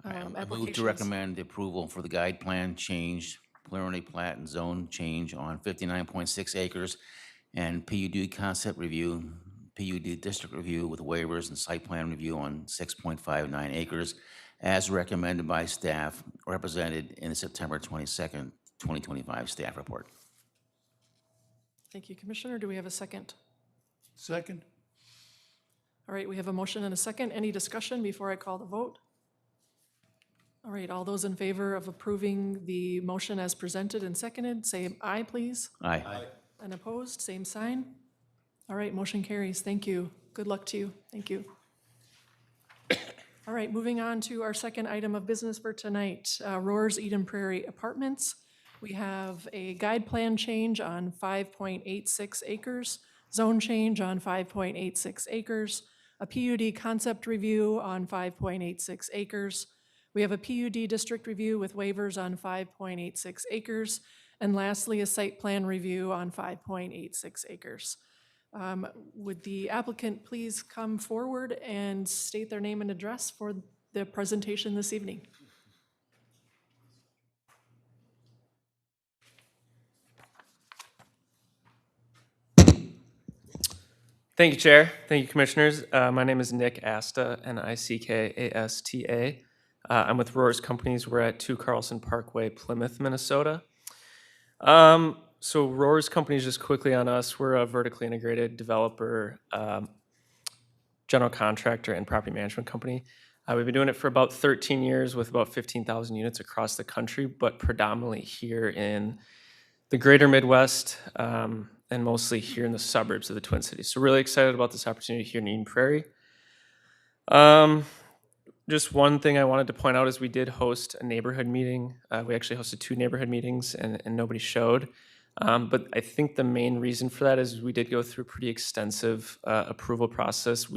I move to applications. recommend the approval for the guide plan change, preliminary plat and zone change on 59.6 acres and PUD concept review, PUD district review with waivers and site plan review on 6.59 acres as recommended by staff represented in the September 22nd, 2025 staff report. Thank you, Commissioner. Do we have a second? Second? All right, we have a motion and a second. Any discussion before I call the vote? All right, all those in favor of approving the motion as presented and seconded, say aye, please. Aye. And opposed, same sign. All right, motion carries. Thank you. Good luck to you. Thank you. All right, moving on to our second item of business for tonight, Roars Eden Prairie Apartments. We have a guide plan change on 5.86 acres, zone change on 5.86 acres, a PUD concept review on 5.86 acres. We have a PUD district review with waivers on 5.86 acres, and lastly, a site plan review on 5.86 acres. Would the applicant please come forward and state their name and address for the presentation this evening? Thank you, Chair. Thank you, Commissioners. My name is Nick Asta, Nickasta. I'm with Roars Companies. We're at 2 Carlson Parkway, Plymouth, Minnesota. So Roars Companies, just quickly on us, we're a vertically integrated developer, general contractor, and property management company. We've been doing it for about 13 years with about 15,000 units across the country, but predominantly here in the greater Midwest, and mostly here in the suburbs of the Twin Cities. So really excited about this opportunity here in Eden Prairie. Just one thing I wanted to point out is we did host a neighborhood meeting. We actually hosted 2 neighborhood meetings and nobody showed. But I think the main reason for that is we did go through a pretty extensive approval process.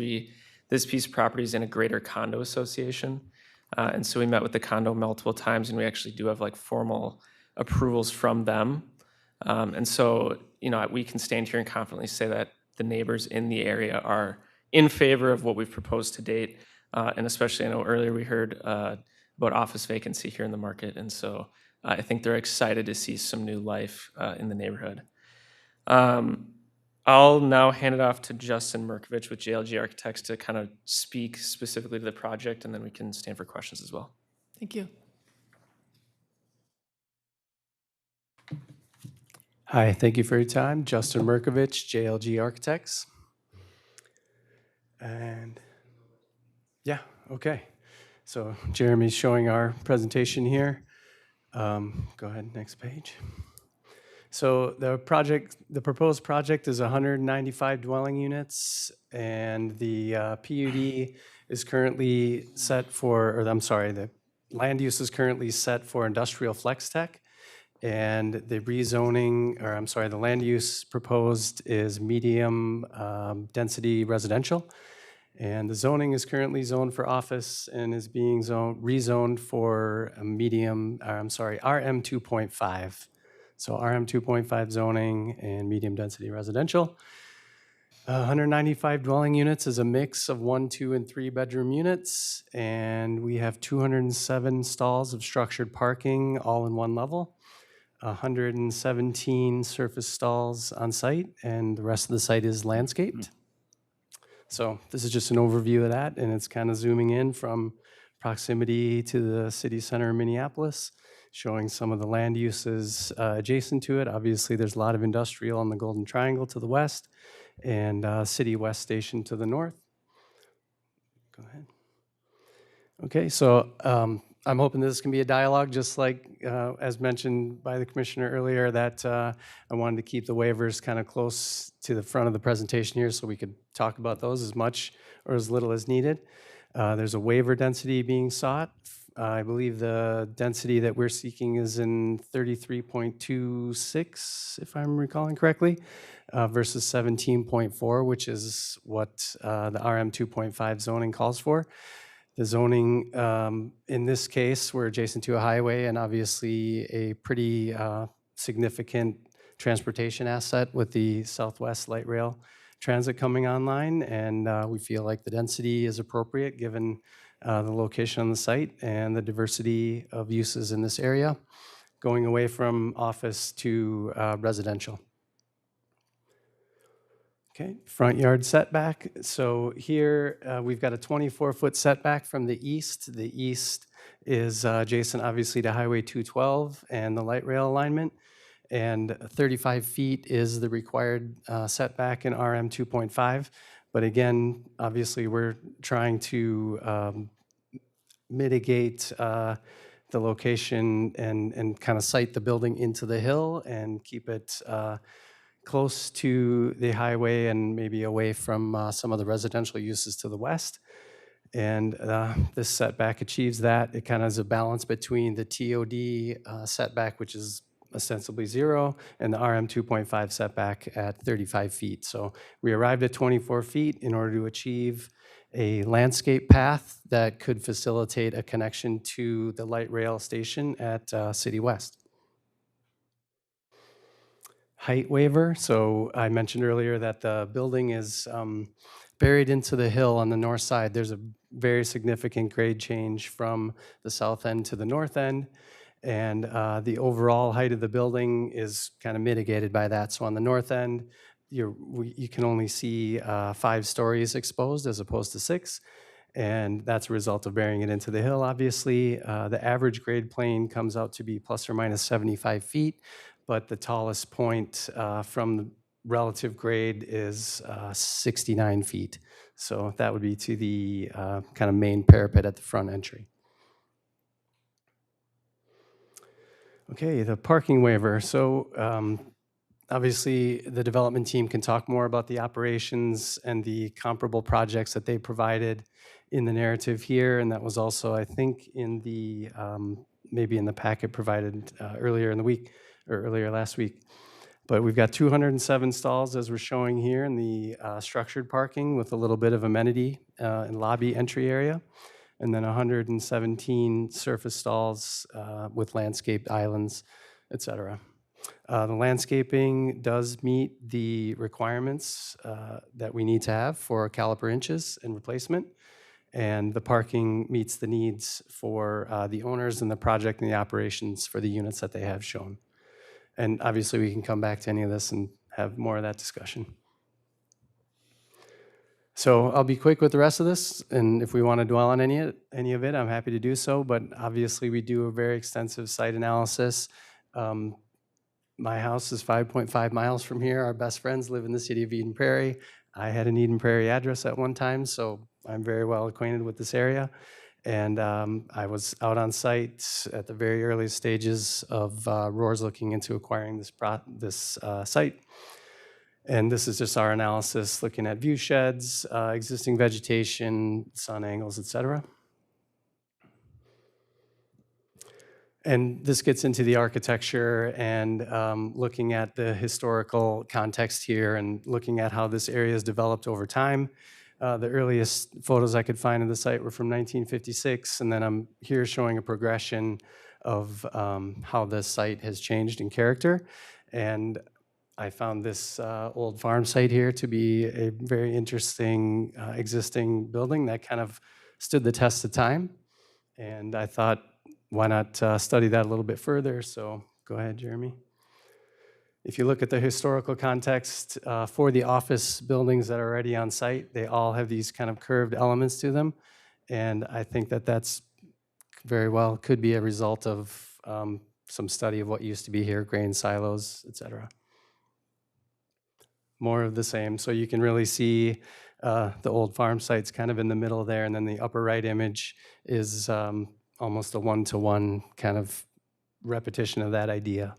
This piece of property is in a greater condo association. And so we met with the condo multiple times, and we actually do have like formal approvals from them. And so, we can stand here and confidently say that the neighbors in the area are in favor of what we've proposed to date. And especially, I know earlier we heard about office vacancy here in the market. And so I think they're excited to see some new life in the neighborhood. I'll now hand it off to Justin Merkovich with JLG Architects to kind of speak specifically to the project, and then we can stand for questions as well. Thank you. Hi, thank you for your time. Justin Merkovich, JLG Architects. And yeah, okay. So Jeremy's showing our presentation here. Go ahead, next page. So the proposed project is 195 dwelling units, and the PUD is currently set for, or I'm sorry, the land use is currently set for industrial flex tech. And the rezoning, or I'm sorry, the land use proposed is medium density residential. And the zoning is currently zoned for office and is being rezoned for a medium, or I'm sorry, RM 2.5. So RM 2.5 zoning and medium density residential. 195 dwelling units is a mix of 1, 2, and 3 bedroom units. And we have 207 stalls of structured parking all in one level. 117 surface stalls on site, and the rest of the site is landscaped. So this is just an overview of that, and it's kind of zooming in from proximity to the city center of Minneapolis, showing some of the land uses adjacent to it. Obviously, there's a lot of industrial on the Golden Triangle to the west, and City West Station to the north. Go ahead. Okay, so I'm hoping this can be a dialogue, just like as mentioned by the commissioner earlier, that I wanted to keep the waivers kind of close to the front of the presentation here so we could talk about those as much or as little as needed. There's a waiver density being sought. I believe the density that we're seeking is in 33.26, if I'm recalling correctly, versus 17.4, which is what the RM 2.5 zoning calls for. The zoning, in this case, we're adjacent to a highway and obviously a pretty significant transportation asset with the Southwest Light Rail Transit coming online, and we feel like the density is appropriate given the location on the site and the diversity of uses in this area, going away from office to residential. Okay, front yard setback. So here we've got a 24-foot setback from the east. The east is adjacent, obviously, to Highway 212 and the light rail alignment. And 35 feet is the required setback in RM 2.5. But again, obviously, we're trying to mitigate the location and kind of site the building into the hill and keep it close to the highway and maybe away from some of the residential uses to the west. And this setback achieves that. It kind of is a balance between the TOD setback, which is ostensibly 0, and the RM 2.5 setback at 35 feet. So we arrived at 24 feet in order to achieve a landscape path that could facilitate a connection to the light rail station at City West. Height waiver. So I mentioned earlier that the building is buried into the hill on the north side. There's a very significant grade change from the south end to the north end, and the overall height of the building is kind of mitigated by that. So on the north end, you can only see 5 stories exposed as opposed to 6. And that's a result of burying it into the hill, obviously. The average grade plane comes out to be plus or minus 75 feet, but the tallest point from the relative grade is 69 feet. So that would be to the kind of main parapet at the front entry. Okay, the parking waiver. So obviously, the development team can talk more about the operations and the comparable projects that they provided in the narrative here, and that was also, I think, in the maybe in the packet provided earlier in the week or earlier last week. But we've got 207 stalls, as we're showing here, in the structured parking with a little bit of amenity and lobby entry area, and then 117 surface stalls with landscaped islands, et cetera. The landscaping does meet the requirements that we need to have for caliper inches and replacement, and the parking meets the needs for the owners and the project and the operations for the units that they have shown. And obviously, we can come back to any of this and have more of that discussion. So I'll be quick with the rest of this, and if we want to dwell on any of it, I'm happy to do so, but obviously, we do a very extensive site analysis. My house is 5.5 miles from here. Our best friends live in the city of Eden Prairie. I had an Eden Prairie address at one time, so I'm very well acquainted with this area. And I was out on site at the very earliest stages of Roar's looking into acquiring this site. And this is just our analysis looking at view sheds, existing vegetation, sun angles, et cetera. And this gets into the architecture and looking at the historical context here and looking at how this area has developed over time. The earliest photos I could find of the site were from 1956, and then I'm here showing a progression of how the site has changed in character. And I found this old farm site here to be a very interesting existing building that kind of stood the test of time. And I thought, why not study that a little bit further? So go ahead, Jeremy. If you look at the historical context for the office buildings that are already on site, they all have these kind of curved elements to them. And I think that that's very well could be a result of some study of what used to be here, grain silos, et cetera. More of the same. So you can really see the old farm sites kind of in the middle there, and then the upper right image is almost a one-to-one kind of repetition of that idea.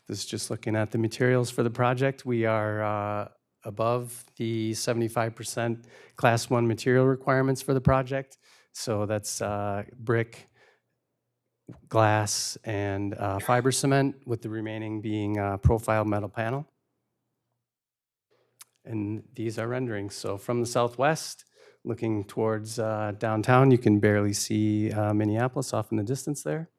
This is just looking at the materials for the project. We are above the 75% Class 1 material requirements for the project. So that's brick, glass, and fiber cement, with the remaining being profiled metal panel. And these are renderings. So from the southwest, looking towards downtown, you can barely see Minneapolis off in the distance there.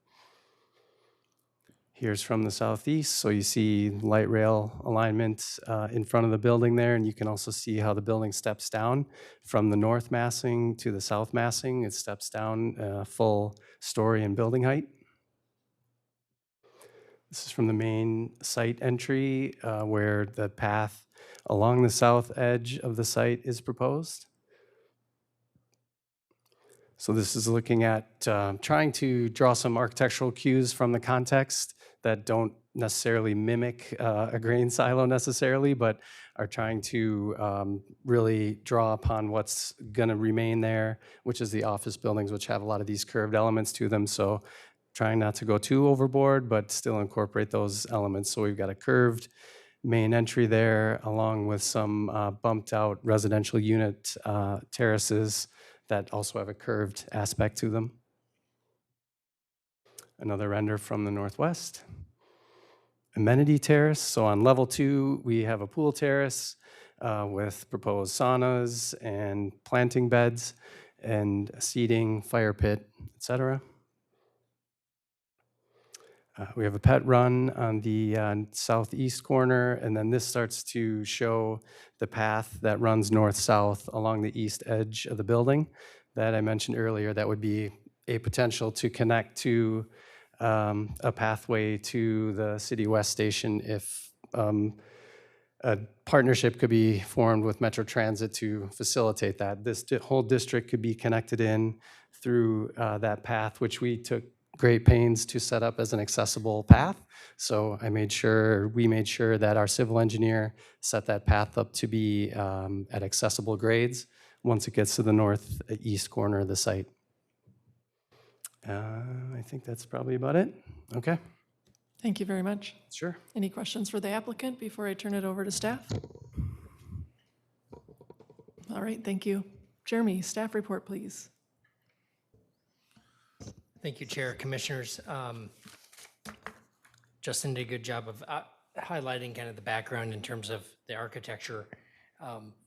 Here's from the southeast, so you see light rail alignment in front of the building there, and you can also see how the building steps down from the north massing to the south massing. It steps down full story and building height. This is from the main site entry where the path along the south edge of the site is proposed. So this is looking at trying to draw some architectural cues from the context that don't necessarily mimic a grain silo necessarily, but are trying to really draw upon what's gonna remain there, which is the office buildings, which have a lot of these curved elements to them. So trying not to go too overboard, but still incorporate those elements. So we've got a curved main entry there, along with some bumped out residential unit terraces that also have a curved aspect to them. Another render from the northwest. Amenity terrace, so on level 2, we have a pool terrace with proposed saunas and planting beds and seating, fire pit, etc. We have a pet run on the southeast corner, and then this starts to show the path that runs north-south along the east edge of the building that I mentioned earlier. That would be a potential to connect to a pathway to the City West Station if a partnership could be formed with Metro Transit to facilitate that. This whole district could be connected in through that path, which we took great pains to set up as an accessible path. So we made sure that our civil engineer set that path up to be at accessible grades once it gets to the northeast corner of the site. I think that's probably about it. Okay. Thank you very much. Sure. Any questions for the applicant before I turn it over to staff? All right, thank you. Jeremy, staff report, please. Thank you, Chair, Commissioners. Justin did a good job of highlighting kind of the background in terms of the architecture,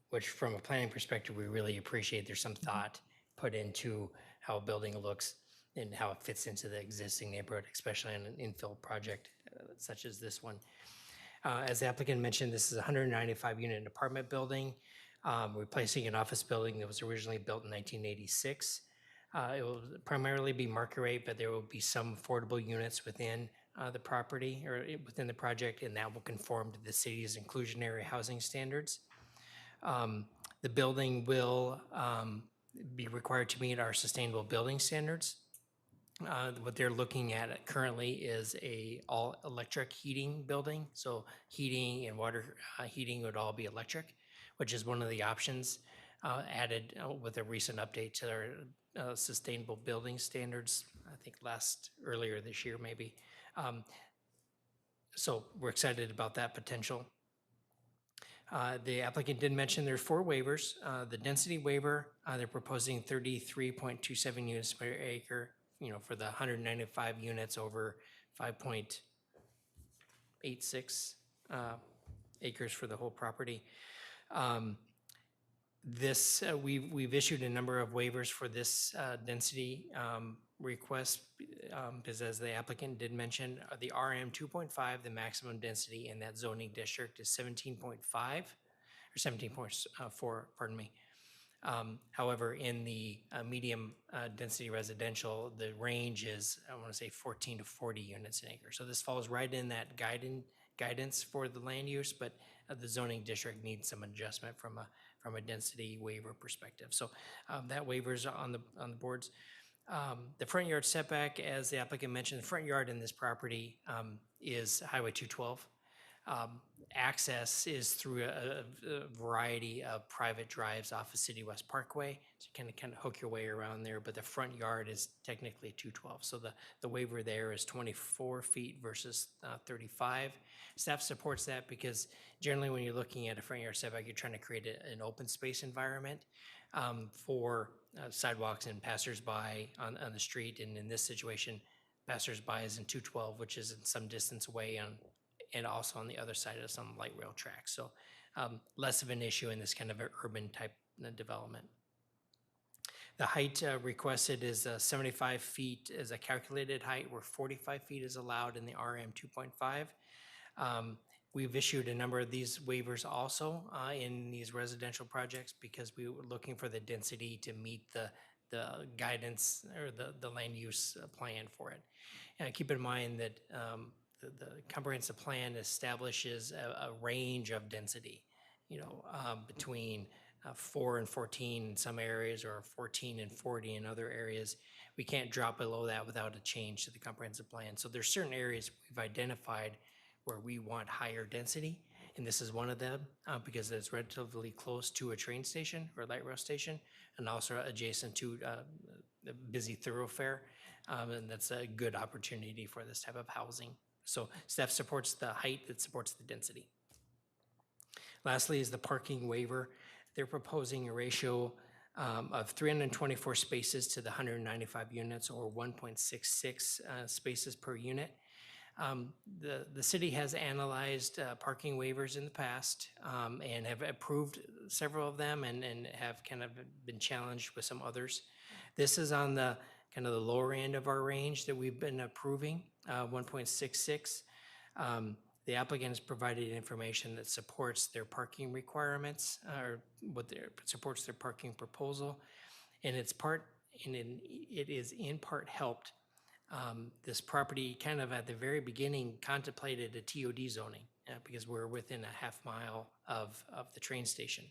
which from a planning perspective, we really appreciate. There's some thought put into how a building looks and how it fits into the existing neighborhood, especially on an infill project such as this one. As the applicant mentioned, this is a 195-unit apartment building, replacing an office building that was originally built in 1986. It will primarily be market rate, but there will be some affordable units within the property or within the project, and that will conform to the city's inclusionary housing standards. The building will be required to meet our sustainable building standards. What they're looking at currently is a all-electric heating building. So heating and water heating would all be electric, which is one of the options added with a recent update to our sustainable building standards, I think earlier this year maybe. So we're excited about that potential. The applicant did mention there's 4 waivers. The density waiver, they're proposing 33.27 units per acre, for the 195 units over 5.86 acres for the whole property. We've issued a number of waivers for this density request, because as the applicant did mention, the RM 2.5, the maximum density in that zoning district is 17.5 or 17.4, pardon me. However, in the medium density residential, the range is, I want to say 14 to 40 units an acre. So this falls right in that guidance for the land use, but the zoning district needs some adjustment from a density waiver perspective. So that waiver's on the boards. The front yard setback, as the applicant mentioned, the front yard in this property is Highway 212. Access is through a variety of private drives off of City West Parkway, so you kind of hook your way around there, but the front yard is technically 212. So the waiver there is 24 feet versus 35. Staff supports that because generally when you're looking at a front yard setback, you're trying to create an open space environment for sidewalks and passersby on the street. And in this situation, passersby is in 212, which is in some distance away and also on the other side of some light rail tracks. So less of an issue in this kind of urban type development. The height requested is 75 feet as a calculated height, where 45 feet is allowed in the RM 2.5. We've issued a number of these waivers also in these residential projects because we were looking for the density to meet the guidance or the land use plan for it. And keep in mind that the comprehensive plan establishes a range of density, between 4 and 14 in some areas or 14 and 40 in other areas. We can't drop below that without a change to the comprehensive plan. So there's certain areas we've identified where we want higher density, and this is one of them because it's relatively close to a train station or light rail station and also adjacent to a busy thoroughfare, and that's a good opportunity for this type of housing. So staff supports the height, that supports the density. Lastly is the parking waiver. They're proposing a ratio of 324 spaces to the 195 units, or 1.66 spaces per unit. The city has analyzed parking waivers in the past and have approved several of them and have kind of been challenged with some others. This is on the kind of the lower end of our range that we've been approving, 1.66. The applicant has provided information that supports their parking requirements or supports their parking proposal, and it is in part helped. This property kind of at the very beginning contemplated a TOD zoning because we're within a half mile of the train station.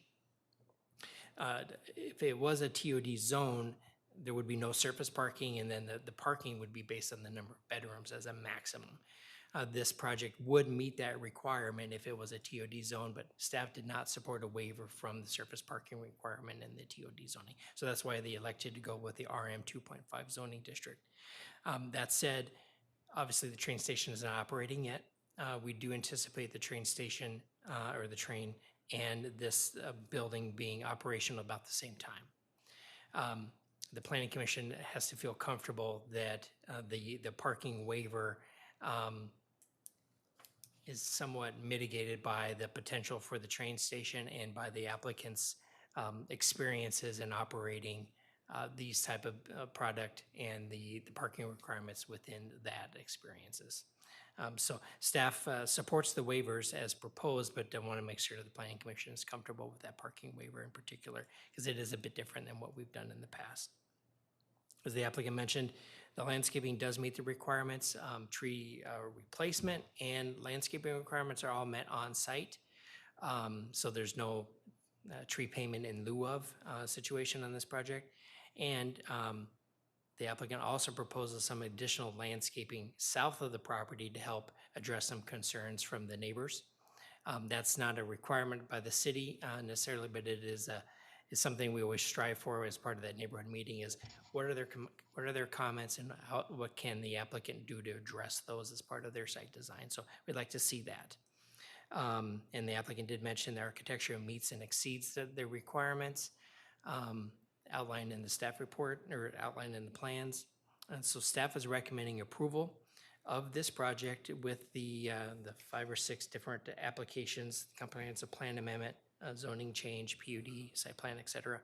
If it was a TOD zone, there would be no surface parking, and then the parking would be based on the number of bedrooms as a maximum. This project would meet that requirement if it was a TOD zone, but staff did not support a waiver from the surface parking requirement in the TOD zoning. So that's why they elected to go with the RM 2.5 zoning district. That said, obviously the train station is not operating yet. We do anticipate the train station or the train and this building being operational about the same time. The Planning Commission has to feel comfortable that the parking waiver is somewhat mitigated by the potential for the train station and by the applicant's experiences in operating these type of product and the parking requirements within that experiences. So staff supports the waivers as proposed, but want to make sure that the planning commission is comfortable with that parking waiver in particular, because it is a bit different than what we've done in the past. As the applicant mentioned, the landscaping does meet the requirements. Tree replacement and landscaping requirements are all met on site. So there's no tree payment in lieu of situation on this project. And the applicant also proposes some additional landscaping south of the property to help address some concerns from the neighbors. That's not a requirement by the city necessarily, but it is something we always strive for as part of that neighborhood meeting is what are their comments and what can the applicant do to address those as part of their site design. So we'd like to see that. And the applicant did mention the architecture meets and exceeds the requirements outlined in the staff report or outlined in the plans. And so staff is recommending approval of this project with the 5 or 6 different applications, comprehensive plan amendment, zoning change, PUD, site plan, et cetera,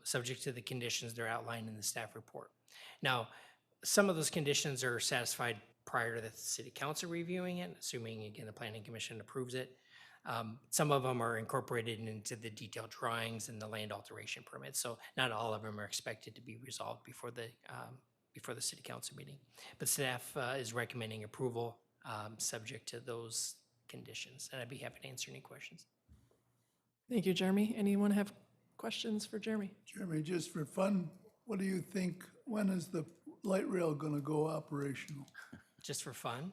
subject to the conditions that are outlined in the staff report. Now, some of those conditions are satisfied prior to the city council reviewing it, assuming, again, the planning commission approves it. Some of them are incorporated into the detailed drawings and the land alteration permits, so not all of them are expected to be resolved before the city council meeting. But staff is recommending approval subject to those conditions, and I'd be happy to answer any questions. Thank you, Jeremy. Anyone have questions for Jeremy? Jeremy, just for fun, what do you think, when is the light rail gonna go operational? Just for fun.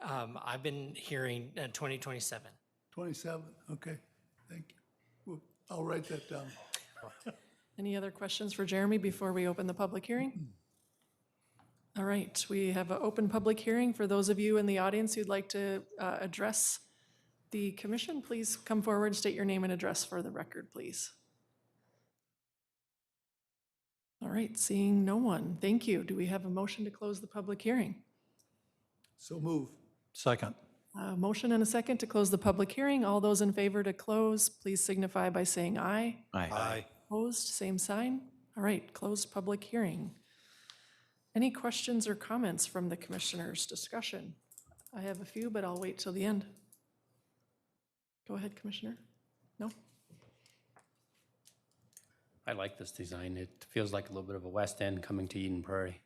I've been hearing 2027. 27, okay, thank you. Well, I'll write that down. Any other questions for Jeremy before we open the public hearing? All right, we have an open public hearing. For those of you in the audience who'd like to address the commission, please come forward, state your name and address for the record, please. All right, seeing no one, thank you. Do we have a motion to close the public hearing? So move. Second. Motion and a second to close the public hearing. All those in favor to close, please signify by saying aye. Aye. Opposed, same sign. All right, closed public hearing. Any questions or comments from the commissioners? Discussion? I have a few, but I'll wait till the end. Go ahead, Commissioner. No? I like this design. It feels like a little bit of a West End coming to Eden Prairie.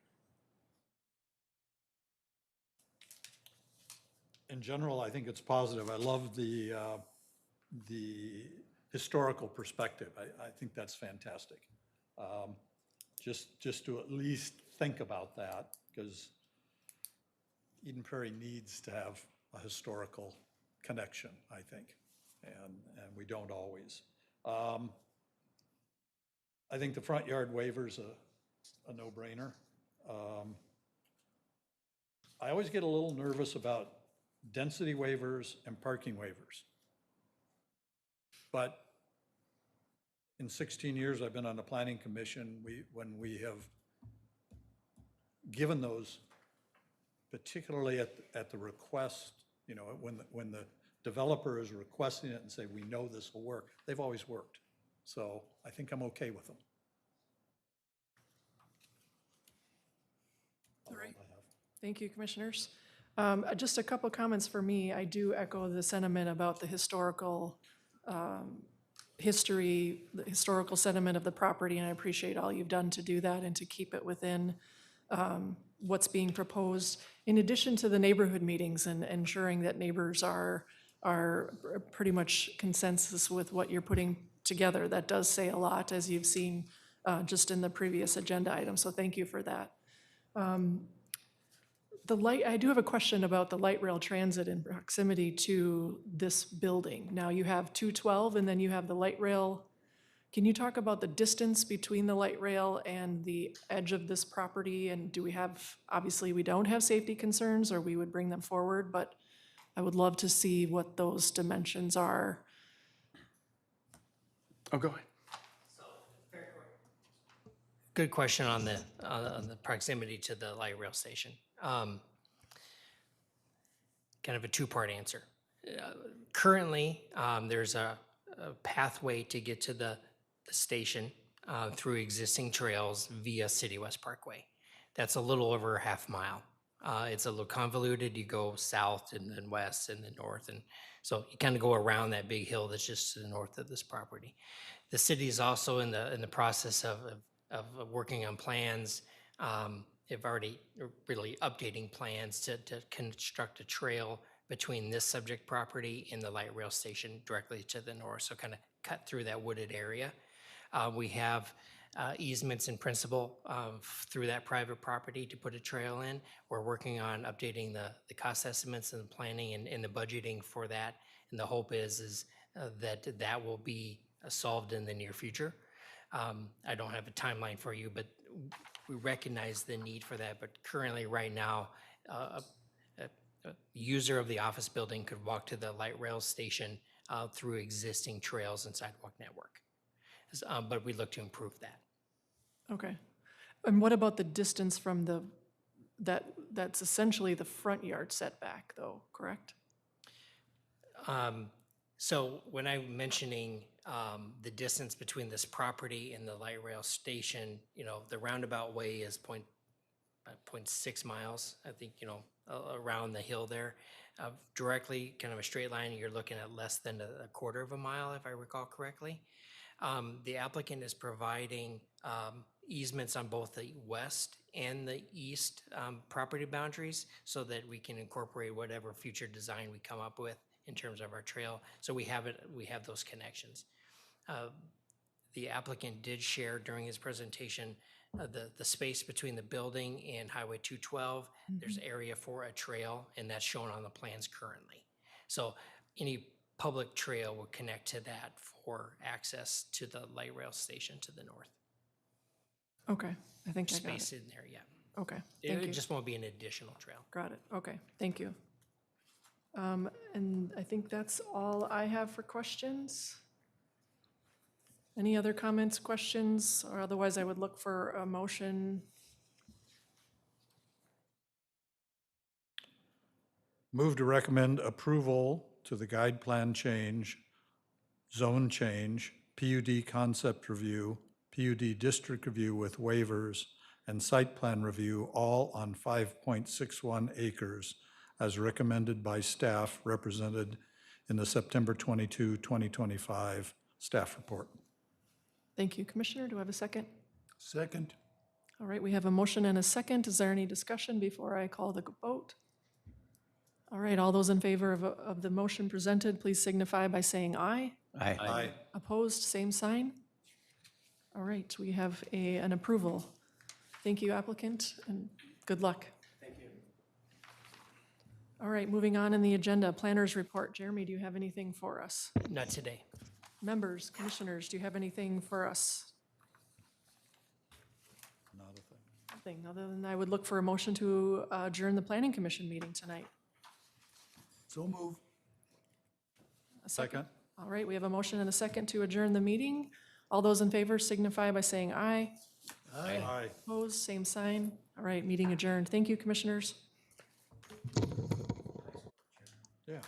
In general, I think it's positive. I love the historical perspective. I think that's fantastic. Just to at least think about that, because Eden Prairie needs to have a historical connection, I think, and we don't always. I think the front yard waiver's a no-brainer. I always get a little nervous about density waivers and parking waivers. But in 16 years I've been on the planning commission, when we have given those, particularly at the request, you know, when the developer is requesting it and say, we know this will work, they've always worked. So I think I'm okay with them. All right. Thank you, commissioners. Just a couple comments for me. I do echo the sentiment about the historical history, the historical sentiment of the property, and I appreciate all you've done to do that and to keep it within what's being proposed. In addition to the neighborhood meetings and ensuring that neighbors are pretty much consensus with what you're putting together, that does say a lot, as you've seen just in the previous agenda item, so thank you for that. I do have a question about the light rail transit in proximity to this building. Now you have 212 and then you have the light rail. Can you talk about the distance between the light rail and the edge of this property? And do we have, obviously we don't have safety concerns or we would bring them forward, but I would love to see what those dimensions are. Oh, go ahead. Good question on the proximity to the light rail station. kind of a two-part answer. Currently, there's a pathway to get to the station through existing trails via City West Parkway. That's a little over a half mile. It's a little convoluted. You go south and then west and then north. And so you kind of go around that big hill that's just to the north of this property. The city is also in the process of working on plans. They've already really updating plans to construct a trail between this subject property and the light rail station directly to the north. So kind of cut through that wooded area. We have easements in principle through that private property to put a trail in. We're working on updating the cost estimates and the planning and the budgeting for that. And the hope is that will be solved in the near future. I don't have a timeline for you, but we recognize the need for that. But currently, right now, a user of the office building could walk to the light rail station through existing trails and sidewalk network. But we look to improve that. Okay. And what about the distance from that's essentially the front yard setback though, correct? So when I'm mentioning the distance between this property and the light rail station, the roundabout way is 0.6 miles, I think, around the hill there. Directly, kind of a straight line, you're looking at less than a quarter of a mile, if I recall correctly. The applicant is providing easements on both the west and the east property boundaries so that we can incorporate whatever future design we come up with in terms of our trail. So we have those connections. The applicant did share during his presentation the space between the building and Highway 212. There's area for a trail, and that's shown on the plans currently. So any public trail will connect to that for access to the light rail station to the north. Okay, I think I got Space it. in there, yeah. Okay, thank you. It just won't be an additional trail. Got it, okay, thank you. And I think that's all I have for questions. Any other comments, questions, or otherwise I would look for a motion. Move to recommend approval to the guide plan change, zone change, PUD concept review, PUD district review with waivers, and site plan review, all on 5.61 acres, as recommended by staff represented in the September 22, 2025 staff report. Thank you, Commissioner. Do I have a second? Second. All right, we have a motion and a second. Is there any discussion before I call the vote? All right, all those in favor of the motion presented, please signify by saying aye. Aye. Opposed, same sign. All right, we have an approval. Thank you, applicant, and good luck. Thank you. All right, moving on in the agenda, planners report. Jeremy, do you have anything for us? Not today. Members, commissioners, do you have anything for us? Not a thing. Nothing, other than I would look for a motion to adjourn the planning commission meeting tonight. So move. A Second? All right, we have a motion and a second to adjourn the meeting. All those in favor signify by saying aye. Aye. Opposed, same sign. All right, meeting adjourned. Thank you, commissioners. Yeah.